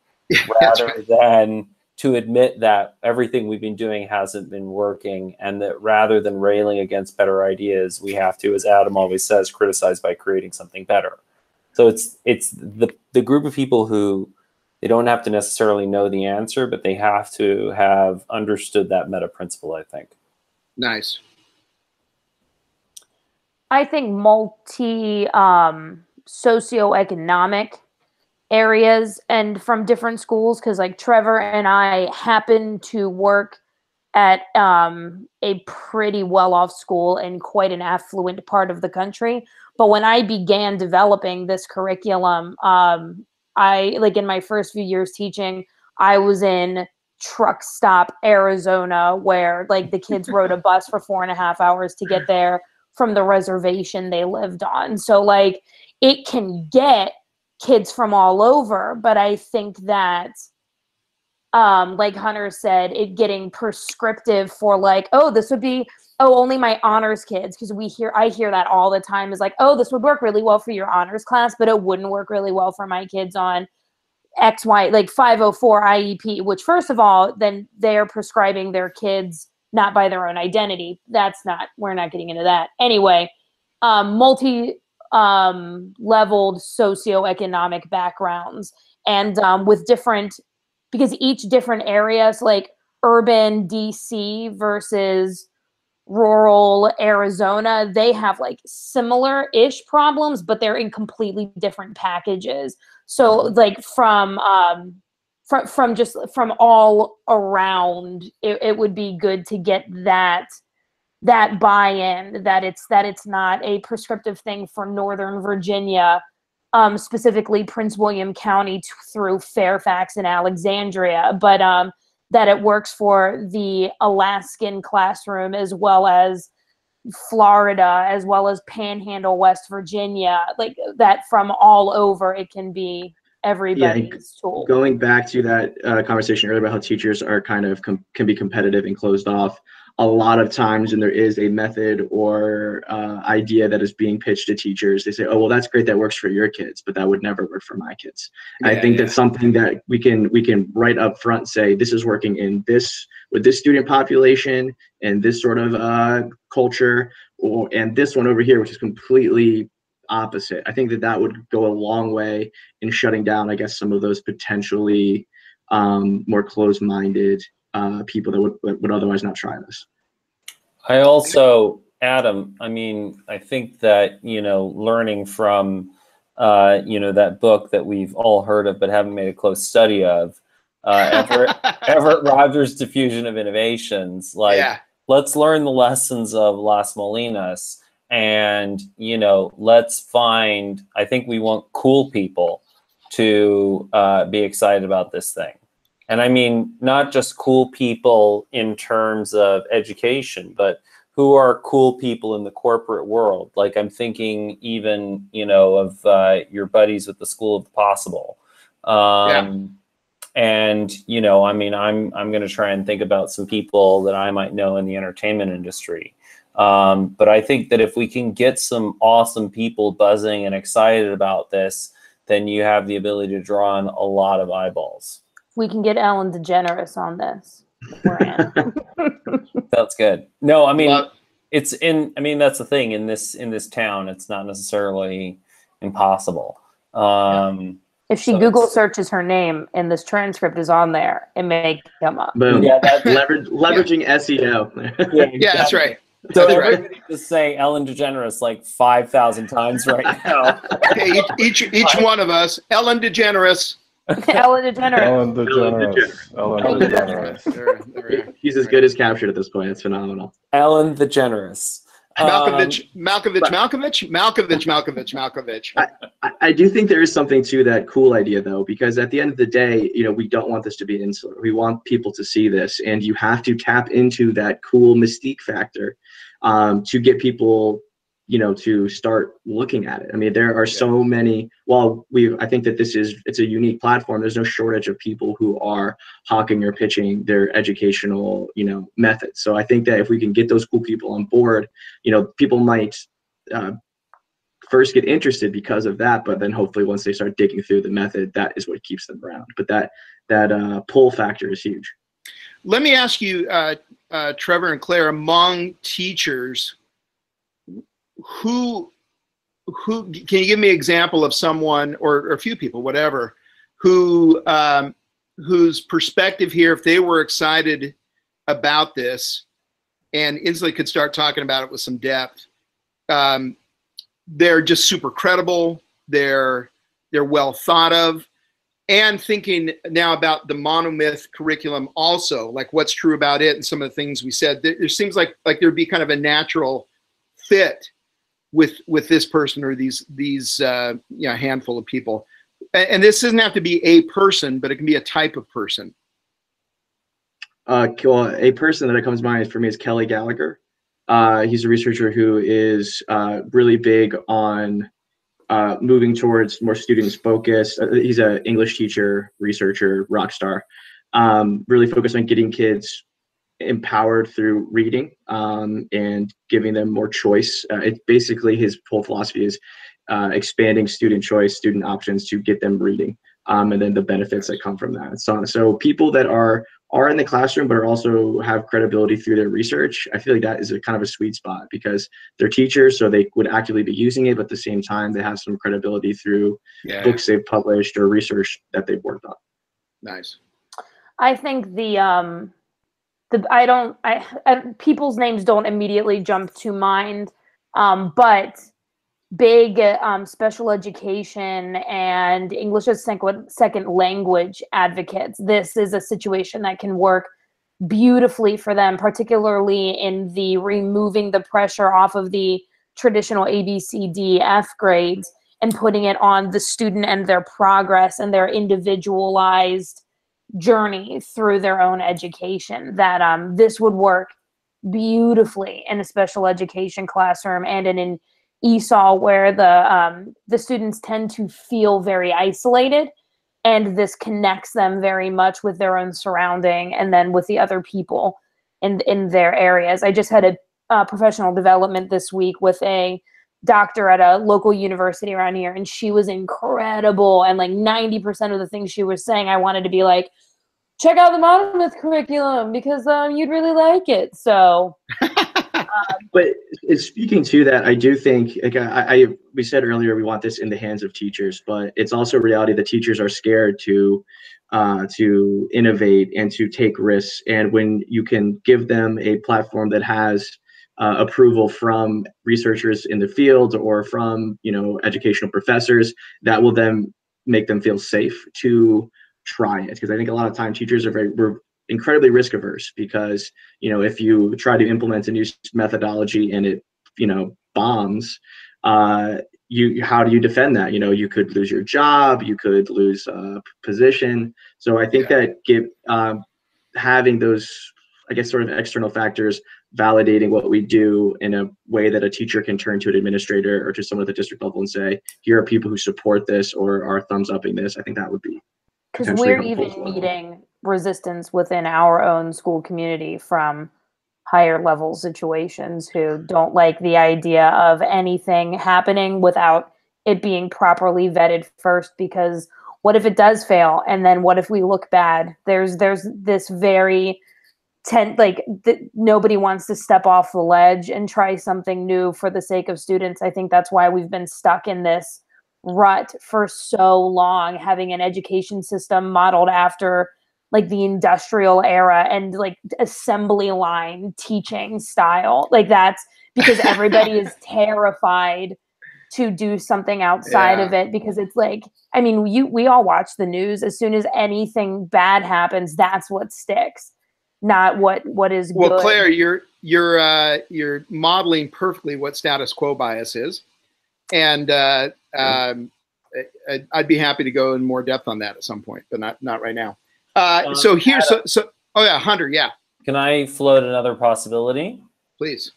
rather than to admit that everything we've been doing hasn't been working, and that rather than railing against better ideas, we have to, as Adam always says, criticize by creating something better. So it's the group of people who they don't have to necessarily know the answer, but they have to have understood that meta principle, I think. Nice. I think socioeconomic areas and from different schools, because like Trevor and I happen to work at a pretty well-off school in quite an affluent part of the country. But when I began developing this curriculum, I, like in my first few years teaching, I was in Truck Stop, Arizona, where like the kids rode a bus for 4.5 hours to get there from the reservation they lived on. So like it can get kids from all over, but I think that like Hunter said, it getting prescriptive for like, oh, this would be, oh, only my honors kids, because I hear that all the time, is like, oh, this would work really well for your honors class, but it wouldn't work really well for my kids on XY, like 504 IEP, which first of all, then they're prescribing their kids not by their own identity. We're not getting into that. Anyway, multi leveled socioeconomic backgrounds, and with different, because each different areas, like urban DC versus rural Arizona, they have like similar-ish problems, but they're in completely different packages. So like from all around, it would be good to get that buy-in, that it's not a prescriptive thing for Northern Virginia, specifically Prince William County through Fairfax and Alexandria, but that it works for the Alaskan classroom, as well as Florida, as well as Panhandle, West Virginia, like that from all over, it can be everybody's tool. Going back to that conversation earlier about how teachers are kind of can be competitive and closed off, a lot of times when there is a method or idea that is being pitched to teachers, they say, oh, well, that's great, that works for your kids, but that would never work for my kids. And I think that's something that we can right up front say, this is working in this, with this student population and this sort of culture, and this one over here, which is completely opposite. I think that would go a long way in shutting down, I guess, some of those potentially more closed-minded people that would otherwise not try this. I also, Adam, I mean, I think that, learning from, that book that we've all heard of but haven't made a close study of, Everett Rogers' Diffusion of Innovations, let's learn the lessons of Las Molinas, and, let's find, I think we want cool people to be excited about this thing. And I mean, not just cool people in terms of education, but who are cool people in the corporate world. Like I'm thinking even, of your buddies with the School of the Possible. And, I mean, I'm going to try and think about some people that I might know in the entertainment industry. But I think that if we can get some awesome people buzzing and excited about this, then you have the ability to draw on a lot of eyeballs. We can get Ellen DeGeneres on this. That's good. No, I mean, that's the thing in this town, it's not necessarily impossible. If she Google searches her name and this transcript is on there, it may come up. Boom. Yeah, leveraging SEO. Yeah, that's right. So everybody just say Ellen DeGeneres like 5,000 times right now. Okay, each one of us, Ellen DeGeneres. Ellen DeGeneres. Ellen DeGeneres. He's as good as captured at this point. It's phenomenal. Ellen DeGeneres. Malkovich. I do think there is something to that cool idea, though, because at the end of the day, we don't want this to be insular. We want people to see this, and you have to tap into that cool mystique factor to get people, to start looking at it. I mean, there are so many. I think that it's a unique platform. There's no shortage of people who are hawking or pitching their educational, methods. So I think that if we can get those cool people on board, people might first get interested because of that, but then hopefully once they start digging through the method, that is what keeps them around. But that pull factor is huge. Let me ask you, Trevor and Claire, among teachers, who can you give me an example of someone or a few people, whatever, whose perspective here, if they were excited about this and instantly could start talking about it with some depth, they're just super credible, they're well thought of, and thinking now about the Monomyth curriculum also, like what's true about it and some of the things we said. There seems like there'd be kind of a natural fit with this person or these handful of people. And this doesn't have to be a person, but it can be a type of person. A person that comes to mind for me is Kelly Gallagher. He's a researcher who is really big on moving towards more students focused. He's an English teacher, researcher, rock star. really focus on getting kids empowered through reading and giving them more choice. It basically, his whole philosophy is expanding student choice, student options to get them reading, and then the benefits that come from that. So people that are in the classroom but are also have credibility through their research, I feel like that is a kind of a sweet spot, because they're teachers, so they would actively be using it, but at the same time they have some credibility through books they've published or research that they've worked on. Nice. I think people's names don't immediately jump to mind, but big special education and English as second language advocates. This is a situation that can work beautifully for them, particularly in the removing the pressure off of the traditional A, B, C, D, F grades and putting it on the student and their progress and their individualized journey through their own education. That this would work beautifully in a special education classroom and in an ESOL, where the students tend to feel very isolated, and this connects them very much with their own surrounding and then with the other people in their areas. I just had a professional development this week with a doctor at a local university around here, and she was incredible. And like 90% of the things she was saying, I wanted to be like, check out the Monomyth curriculum because you'd really like it. So but speaking to that, I do think, like we said earlier, we want this in the hands of teachers, but it's also a reality that teachers are scared to innovate and to take risks. And when you can give them a platform that has approval from researchers in the field or from educational professors, that will then make them feel safe to try it. Because I think a lot of time teachers we're incredibly risk averse, because if you try to implement a new methodology and it bombs, how do you defend that? You could lose your job, you could lose position. So I think that having those, I guess, sort of external factors validating what we do in a way that a teacher can turn to an administrator or to someone at the district level and say, here are people who support this or are thumbs upping this, I think that would be, because we're even meeting resistance within our own school community from higher level situations who don't like the idea of anything happening without it being properly vetted first, because what if it does fail? And then what if we look bad? There's this very nobody wants to step off the ledge and try something new for the sake of students. I think that's why we've been stuck in this rut for so long, having an education system modeled after like the industrial era and like assembly line teaching style. Like that's because everybody is terrified to do something outside of it, because it's like, I mean, we all watch the news. As soon as anything bad happens, that's what sticks, not what is good. Well, Claire, you're modeling perfectly what status quo bias is. And I'd be happy to go in more depth on that at some point, but not right now. So Hunter, yeah. Can I float another possibility? Please.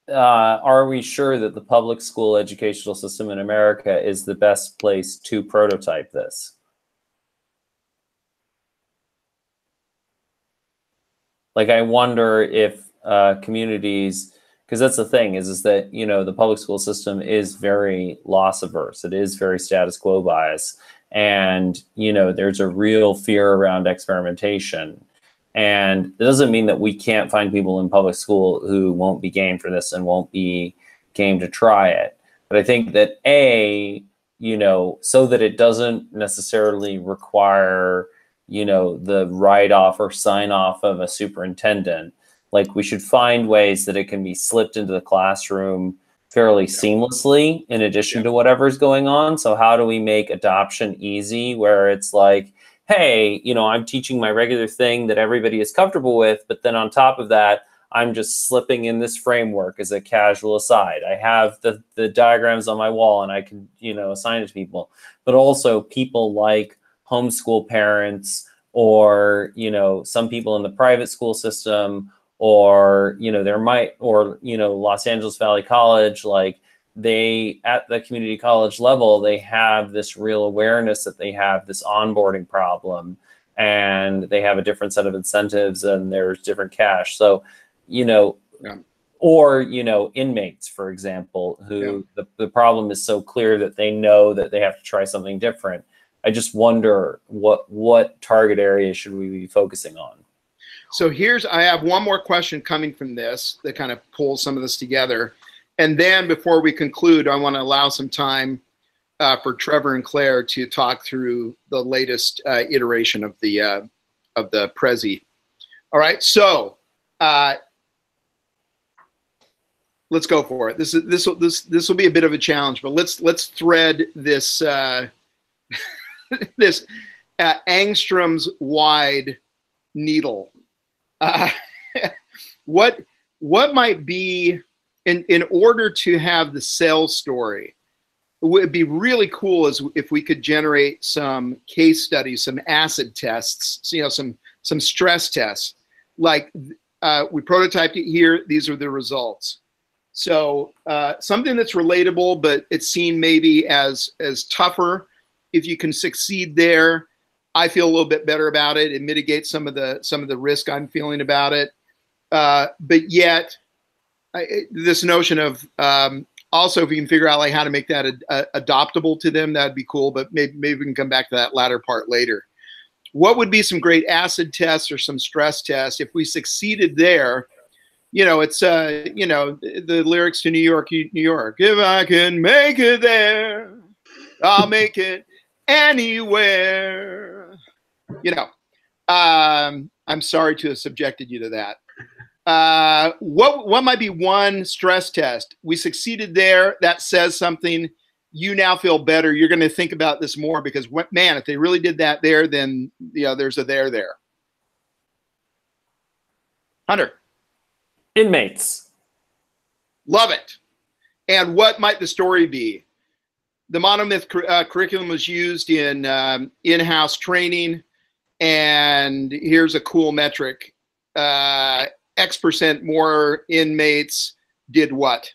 Are we sure that the public school educational system in America is the best place to prototype this? Like, I wonder if communities, because that's the thing, is that, the public school system is very loss averse. It is very status quo bias. And, there's a real fear around experimentation. And it doesn't mean that we can't find people in public school who won't be game for this and won't be game to try it. But I think that so that it doesn't necessarily require, the write-off or sign-off of a superintendent, like, we should find ways that it can be slipped into the classroom fairly seamlessly in addition to whatever's going on. So how do we make adoption easy, where it's like, hey, I'm teaching my regular thing that everybody is comfortable with, but then on top of that, I'm just slipping in this framework as a casual aside. I have the diagrams on my wall and I can, assign it to people, but also people like homeschool parents or, some people in the private school system, or, Los Angeles Valley College, like, they, at the community college level, they have this real awareness that they have this onboarding problem, and they have a different set of incentives and there's different cash. So, you know, or, you know, inmates, for example, who the problem is so clear that they know that they have to try something different. I just wonder what target area should we be focusing on? So I have one more question coming from this that kind of pulls some of this together. And then before we conclude, I want to allow some time for Trevor and Claire to talk through the latest iteration of the Prezi. All right, so let's go for it. This will be a bit of a challenge, but let's thread this this angstroms wide needle. What might be in order to have the sales story? It would be really cool if we could generate some case studies, some acid tests, you know, some stress tests. Like we prototyped it here. These are the results. So something that's relatable, but it's seen maybe as tougher. If you can succeed there, I feel a little bit better about it. It mitigates some of the risk I'm feeling about it. But yet, this notion of also, if you can figure out like how to make that adoptable to them, that'd be cool. But maybe we can come back to that latter part later. What would be some great acid tests or some stress tests if we succeeded there? You know, it's you know, the lyrics to New York, New York. If I can make it there, I'll make it anywhere. You know, I'm sorry to have subjected you to that. What might be one stress test? We succeeded there. That says something. You now feel better. You're going to think about this more because, man, if they really did that there, then you know there's a there. Hunter. Inmates. Love it. And what might the story be? The Monomyth curriculum was used in in-house training, and here's a cool metric. X% more inmates did what?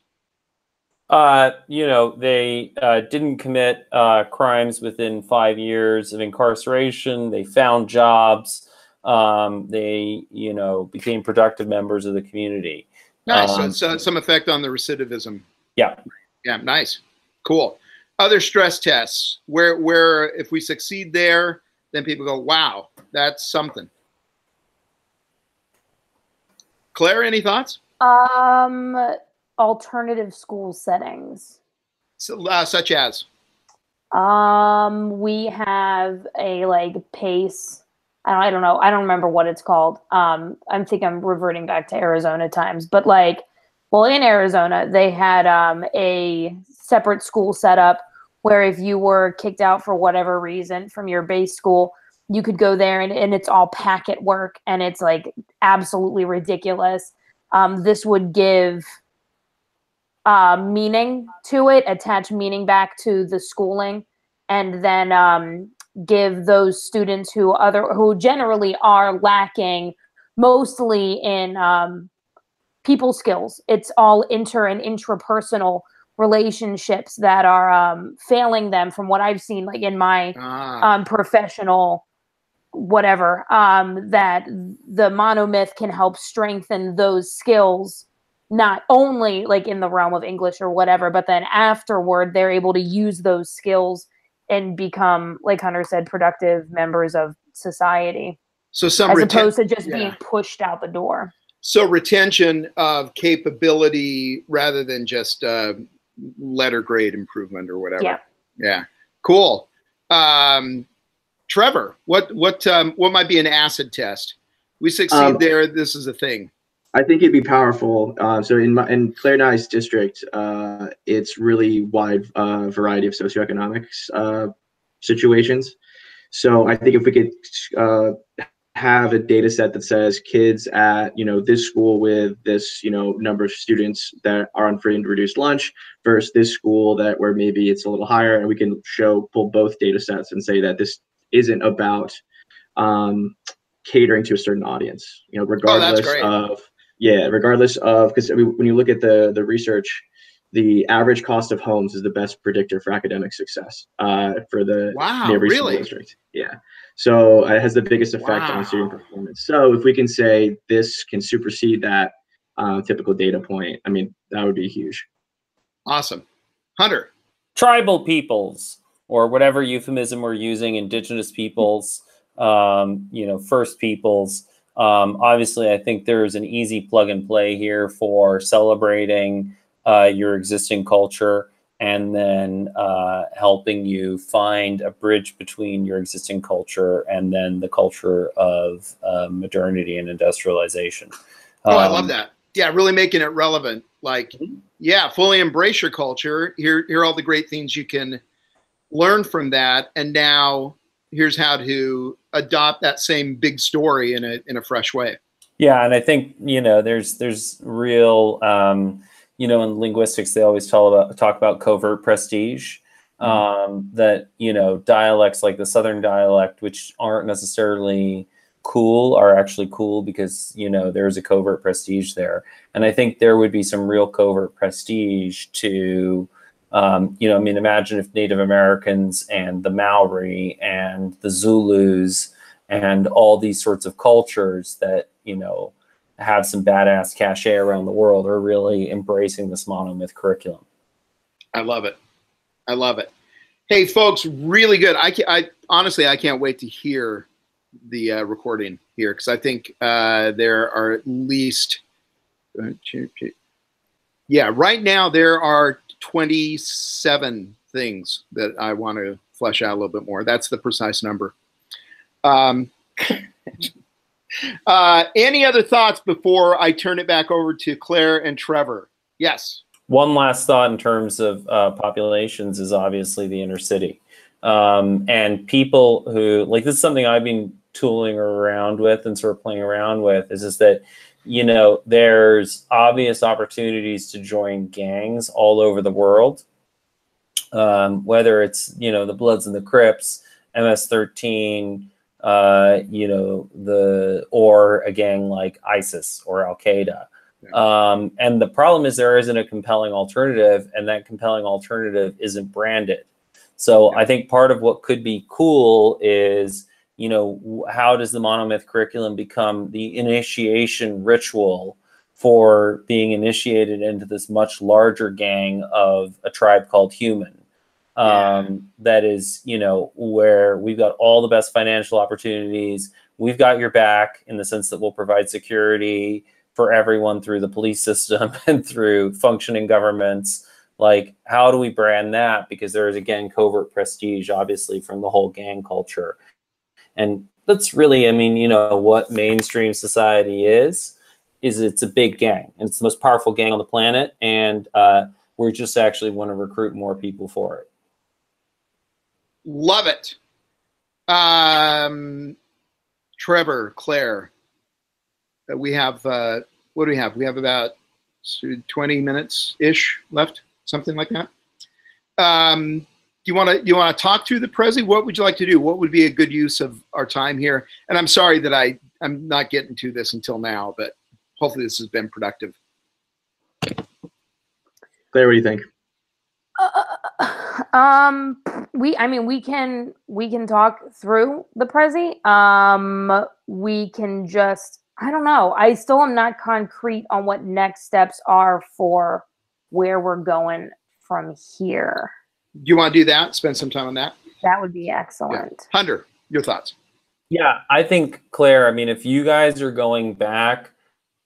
You know, they didn't commit crimes within 5 years of incarceration. They found jobs. They, you know, became productive members of the community. Nice. So some effect on the recidivism. Yeah. Yeah. Nice. Cool. Other stress tests where if we succeed there, then people go, wow, that's something. Claire, any thoughts? Alternative school settings. So, such as? We have a like PACE. I don't know. I don't remember what it's called. I'm reverting back to Arizona times, but like, well, in Arizona, they had a separate school set up where if you were kicked out for whatever reason from your base school, you could go there and it's all packet work and it's like absolutely ridiculous. This would give meaning to it, attach meaning back to the schooling, and then give those students who generally are lacking mostly in people skills. It's all inter and intrapersonal relationships that are failing them from what I've seen, like in my professional whatever, that the Monomyth can help strengthen those skills, not only like in the realm of English or whatever, but then afterward they're able to use those skills and become, like Hunter said, productive members of society. So as opposed to just being pushed out the door. So retention of capability rather than just letter grade improvement or whatever. Yeah. Yeah. Cool. Trevor, what might be an acid test? We succeed there. This is a thing. I think it'd be powerful. So in Claire and I's district, it's really wide variety of socioeconomics situations. So I think if we could have a data set that says kids at this school with this number of students that are on free and reduced lunch versus this school where maybe it's a little higher, and we can pull both data sets and say that this isn't about catering to a certain audience, regardless of, because when you look at the research, the average cost of homes is the best predictor for academic success for the Wow, neighboring school really? district. Yeah. So it has the biggest effect on student Wow. performance. So if we can say this can supersede that typical data point, I mean, that would be huge. Awesome. Hunter. Tribal peoples, or whatever euphemism we're using, indigenous peoples, First peoples. Obviously, I think there is an easy plug and play here for celebrating your existing culture and then helping you find a bridge between your existing culture and then the culture of modernity and industrialization. Oh, I love that. Yeah, really making it relevant. Like, yeah, fully embrace your culture. Here are all the great things you can learn from that. And now here's how to adopt that same big story in a fresh way. Yeah, and I think there's real in linguistics they always talk about covert prestige. That dialects like the Southern dialect, which aren't necessarily cool, are actually cool because there's a covert prestige there, and I think there would be some real covert prestige to. Imagine if Native Americans and the Maori and the Zulus and all these sorts of cultures that, have some badass cachet around the world are really embracing this Monomyth curriculum. I love it. I love it. Hey, folks, really good. I honestly, I can't wait to hear the recording here because I think there are at least, right now there are 27 things that I want to flesh out a little bit more. That's the precise number. Any other thoughts before I turn it back over to Claire and Trevor? Yes. One last thought in terms of populations is obviously the inner city. And people who, this is something I've been tooling around with and sort of playing around with, is that there's obvious opportunities to join gangs all over the world, whether it's, the Bloods and the Crips, MS-13, or a gang like ISIS or Al-Qaeda. And the problem is there isn't a compelling alternative, and that compelling alternative isn't branded. So I think part of what could be cool is, how does the Monomyth curriculum become the initiation ritual for being initiated into this much larger gang of a tribe called human? That is, where we've got all the best financial opportunities. We've got your back in the sense that we'll provide security for everyone through the police system and through functioning governments. Like, how do we brand that? Because there is, again, covert prestige, obviously, from the whole gang culture. And that's really, what mainstream society is it's a big gang. And it's the most powerful gang on the planet. And we just actually want to recruit more people for it. Love it. Trevor, Claire, we have, what do we have? We have about 20 minutes-ish left, something like that. Do you want to talk through the Prezi? What would you like to do? What would be a good use of our time here? And I'm sorry that I'm not getting to this until now, but hopefully this has been productive. Claire, what do you think? We can talk through the Prezi. We can just, I don't know. I still am not concrete on what next steps are for where we're going from here. Do you want to do that? Spend some time on that? That would be excellent. Yeah. Hunter, your thoughts? Yeah, I think, Claire, if you guys are going back,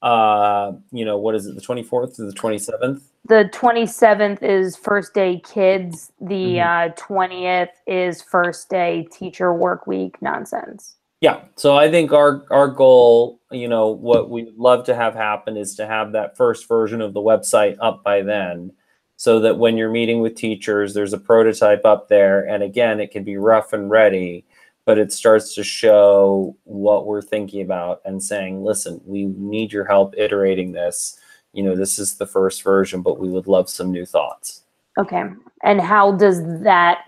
what is it, the 24th to the 27th? The 27th is first day kids. The 20th is first day teacher work week nonsense. Yeah. So I think our goal, what we'd love to have happen is to have that first version of the website up by then, so that when you're meeting with teachers, there's a prototype up there. And again, it can be rough and ready, but it starts to show what we're thinking about and saying, listen, we need your help iterating this. This is the first version, but we would love some new thoughts. Okay. And how does is that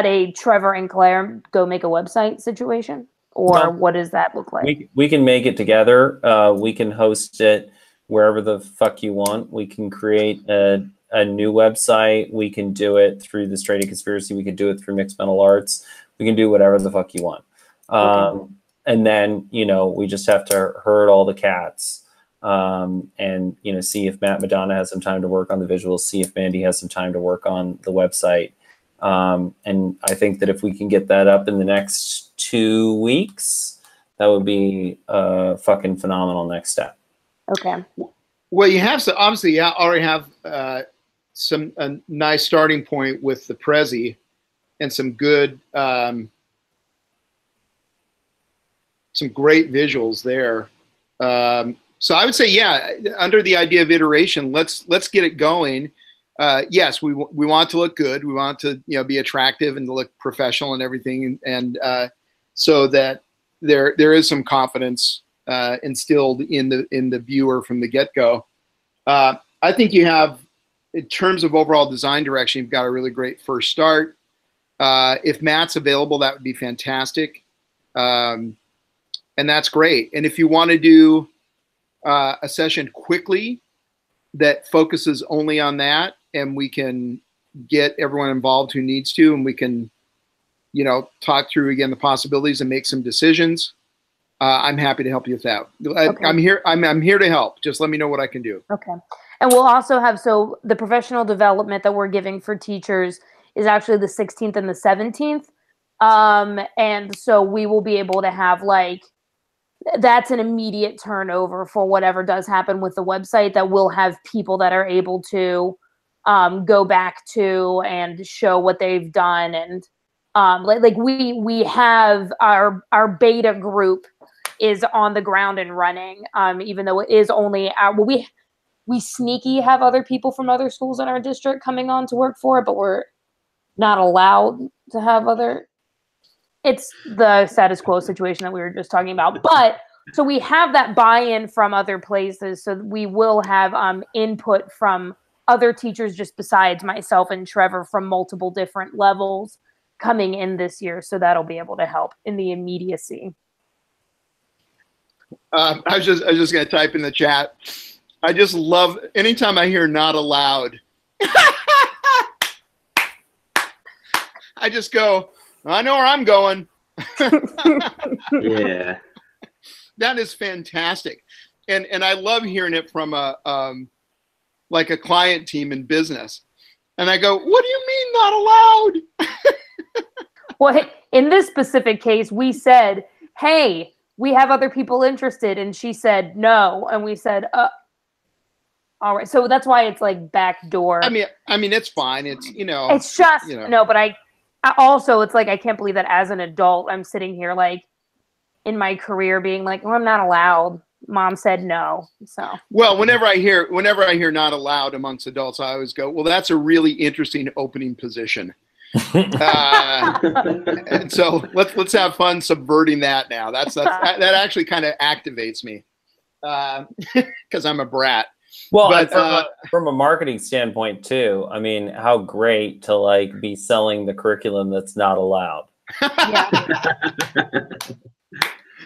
a Trevor and Claire go make a website situation? Or what does that look like? We can make it together. We can host it wherever the fuck you want. We can create a a new website. We can do it through the Straight A Conspiracy. We can do it through Mixed Mental Arts. We can do whatever the fuck you want. Okay. And then, you know, we just have to herd all the cats. And, you know, see if Matt Madonna has some time to work on the visuals, see if Mandy has some time to work on the website. And I think that if we can get that up in the next 2 weeks, that would be a fucking phenomenal next step. Okay. Well, you have so obviously you already have a nice starting point with the Prezi and some good, some great visuals there. So I would say, yeah, under the idea of iteration, let's get it going. Yes, we want to look good. We want to, you know, be attractive and to look professional and everything, and so that there is some confidence instilled in the viewer from the get-go. I think you have, in terms of overall design direction, you've got a really great first start. If Matt's available, that would be fantastic, and that's great. And if you want to do a session quickly that focuses only on that, and we can get everyone involved who needs to, and we can, you know, talk through again the possibilities and make some decisions, I'm happy to help you with that. Okay. I'm here. I'm here to help. Just let me know what I can do. Okay. And we'll also have, so the professional development that we're giving for teachers is actually the 16th and the 17th. And so we will be able to have, like, that's an immediate turnover for whatever does happen with the website, that we'll have people that are able to go back to and show what they've done. And like we have our beta group is on the ground and running, even though it is only we sneaky have other people from other schools in our district coming on to work for it, but we're not allowed to have other. It's the status quo situation that we were just talking about. But so we have that buy-in from other places. So we will have input from other teachers just besides myself and Trevor from multiple different levels coming in this year. So that'll be able to help in the immediacy. I was just going to type in the chat. I just love anytime I hear "not allowed." I just go, I know where I'm going. Yeah. That is fantastic. And I love hearing it from like a client team in business. And I go, what do you mean not allowed? Well, in this specific case, we said, hey, we have other people interested. And she said, no. And we said, all right. So that's why it's like backdoor. I mean, it's fine. It's, you know, it's just, you know. No, but I also, it's like, I can't believe that as an adult, I'm sitting here like in my career being like, well, I'm not allowed. Mom said no. So, well, whenever I hear not allowed amongst adults, I always go, well, that's a really interesting opening position. And so let's have fun subverting that now. That actually kind of activates me because I'm a brat. Well, but, from a marketing standpoint too, I mean, how great to like be selling the curriculum that's not allowed. yeah.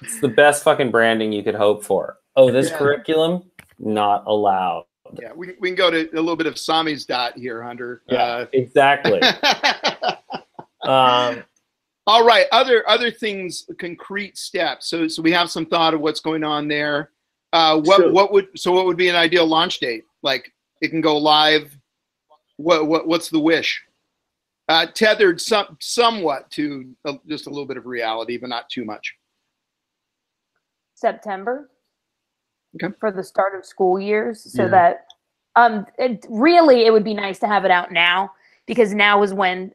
It's the best fucking branding you could hope for. Oh, this curriculum, not allowed. Yeah, we can go to a little bit of Sami's dot here, Hunter. Yeah, exactly. All right, other things, concrete steps. So we have some thought of what's going on there. What would be an ideal launch date? Like it can go live. What's the wish? Tethered somewhat to just a little bit of reality, but not too much. September. Okay. For the start of school years, so that it would be nice to have it out now, because now is when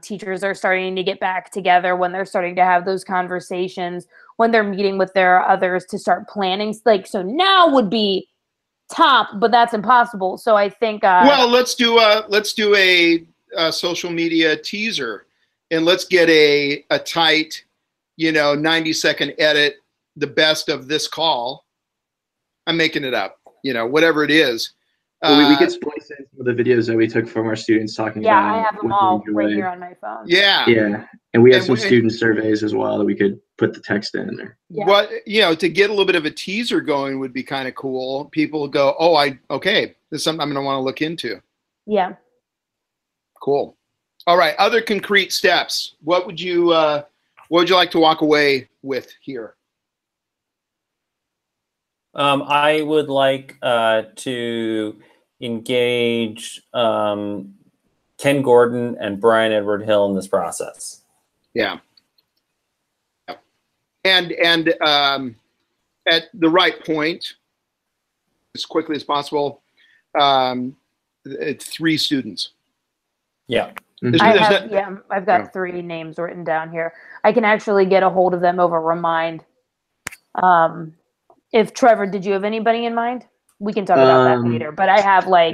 teachers are starting to get back together, when they're starting to have those conversations, when they're meeting with their others to start planning. Like, so now would be top, but that's impossible. So I think well, let's do a social media teaser, and let's get a tight, 90-second edit, the best of this call. I'm making it up, whatever it is. Well, we could splice in some of the videos that we took from our students talking about. Yeah, I have them all right here on my phone. Yeah. Yeah. And we have some student surveys as well that we could put the text in there. Yeah. What, to get a little bit of a teaser going would be kind of cool. People go, oh, okay, this is something I'm going to want to look into. Yeah. Cool. All right. Other concrete steps. What would you like to walk away with here? I would like to engage Ken Gordon and Brian Edward Hill in this process. Yeah. And at the right point, as quickly as possible, it's 3 students. Yeah. I've got 3 names written down here. I can actually get a hold of them over Remind. If Trevor, did you have anybody in mind? We can talk about that later. But I have I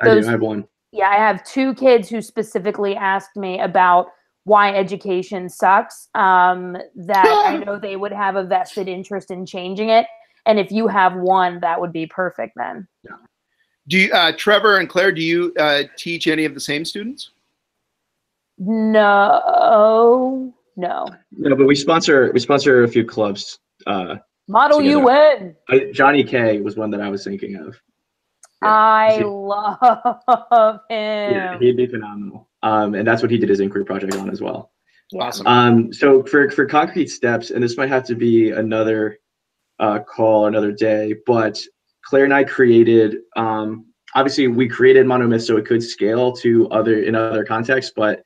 have one. Yeah, I have 2 kids who specifically asked me about why education sucks. That I know they would have a vested interest in changing it. And if you have one, that would be perfect then. Yeah. Do you, Trevor and Claire, do you teach any of the same students? No. No, but we sponsor a few clubs. Model UN. Johnny K was one that I was thinking of. Yeah. I love him. Yeah, he'd be phenomenal. And that's what he did his inquiry project on as well. Yeah. Awesome. So for concrete steps, and this might have to be another call another day, but Claire and I created, obviously we created Monomyth so it could scale to other contexts, but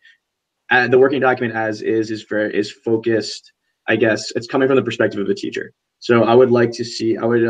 the working document as is focused, I guess it's coming from the perspective of a teacher. So I would like to see, I would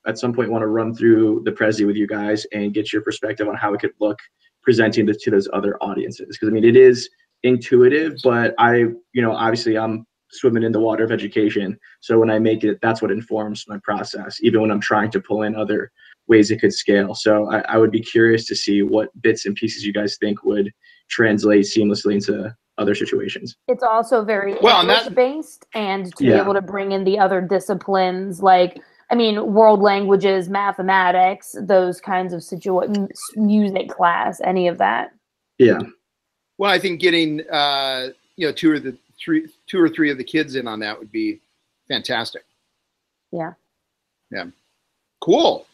at some point want to run through the Prezi with you guys and get your perspective on how it could look presenting to those other audiences. Because I mean, it is intuitive, but obviously I'm swimming in the water of education. So when I make it, that's what informs my process, even when I'm trying to pull in other ways it could scale. So I would be curious to see what bits and pieces you guys think would translate seamlessly into other situations. It's also very English-based, and to be able to bring in the other disciplines, world languages, mathematics, those kinds of music class, any of that. Yeah. Well, I think getting 2 or 3 of the kids in on that would be fantastic. Yeah. Yeah. Cool.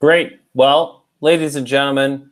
Great. Well, ladies and gentlemen,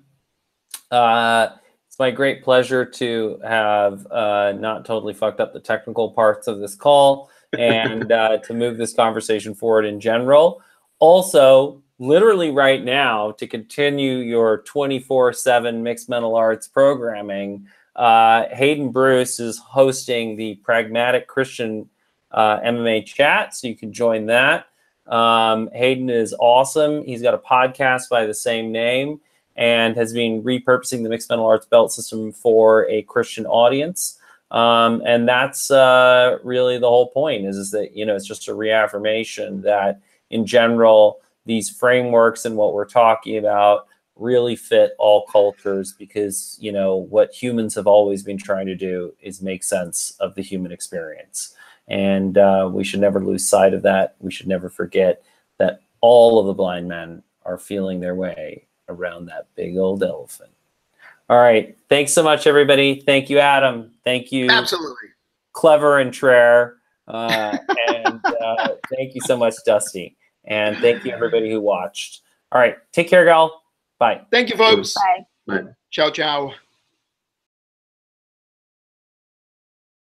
it's my great pleasure to have not totally fucked up the technical parts of this call and to move this conversation forward in general. Also, literally right now, to continue your 24/7 mixed mental arts programming, Hayden Bruce is hosting the Pragmatic Christian MMA chat, so you can join that. Hayden is awesome. He's got a podcast by the same name and has been repurposing the mixed mental arts belt system for a Christian audience. And that's really the whole point is that, it's just a reaffirmation that in general, these frameworks and what we're talking about really fit all cultures because, what humans have always been trying to do is make sense of the human experience. And we should never lose sight of that. We should never forget that all of the blind men are feeling their way around that big old elephant. All right. Thanks so much, everybody. Thank you, Adam. Thank you. Absolutely. Clever and Trare. And thank you so much, Dusty. And thank you, everybody who watched. All right. Take care, y'all. Bye. Thank you, folks. Bye. Bye. Ciao, ciao.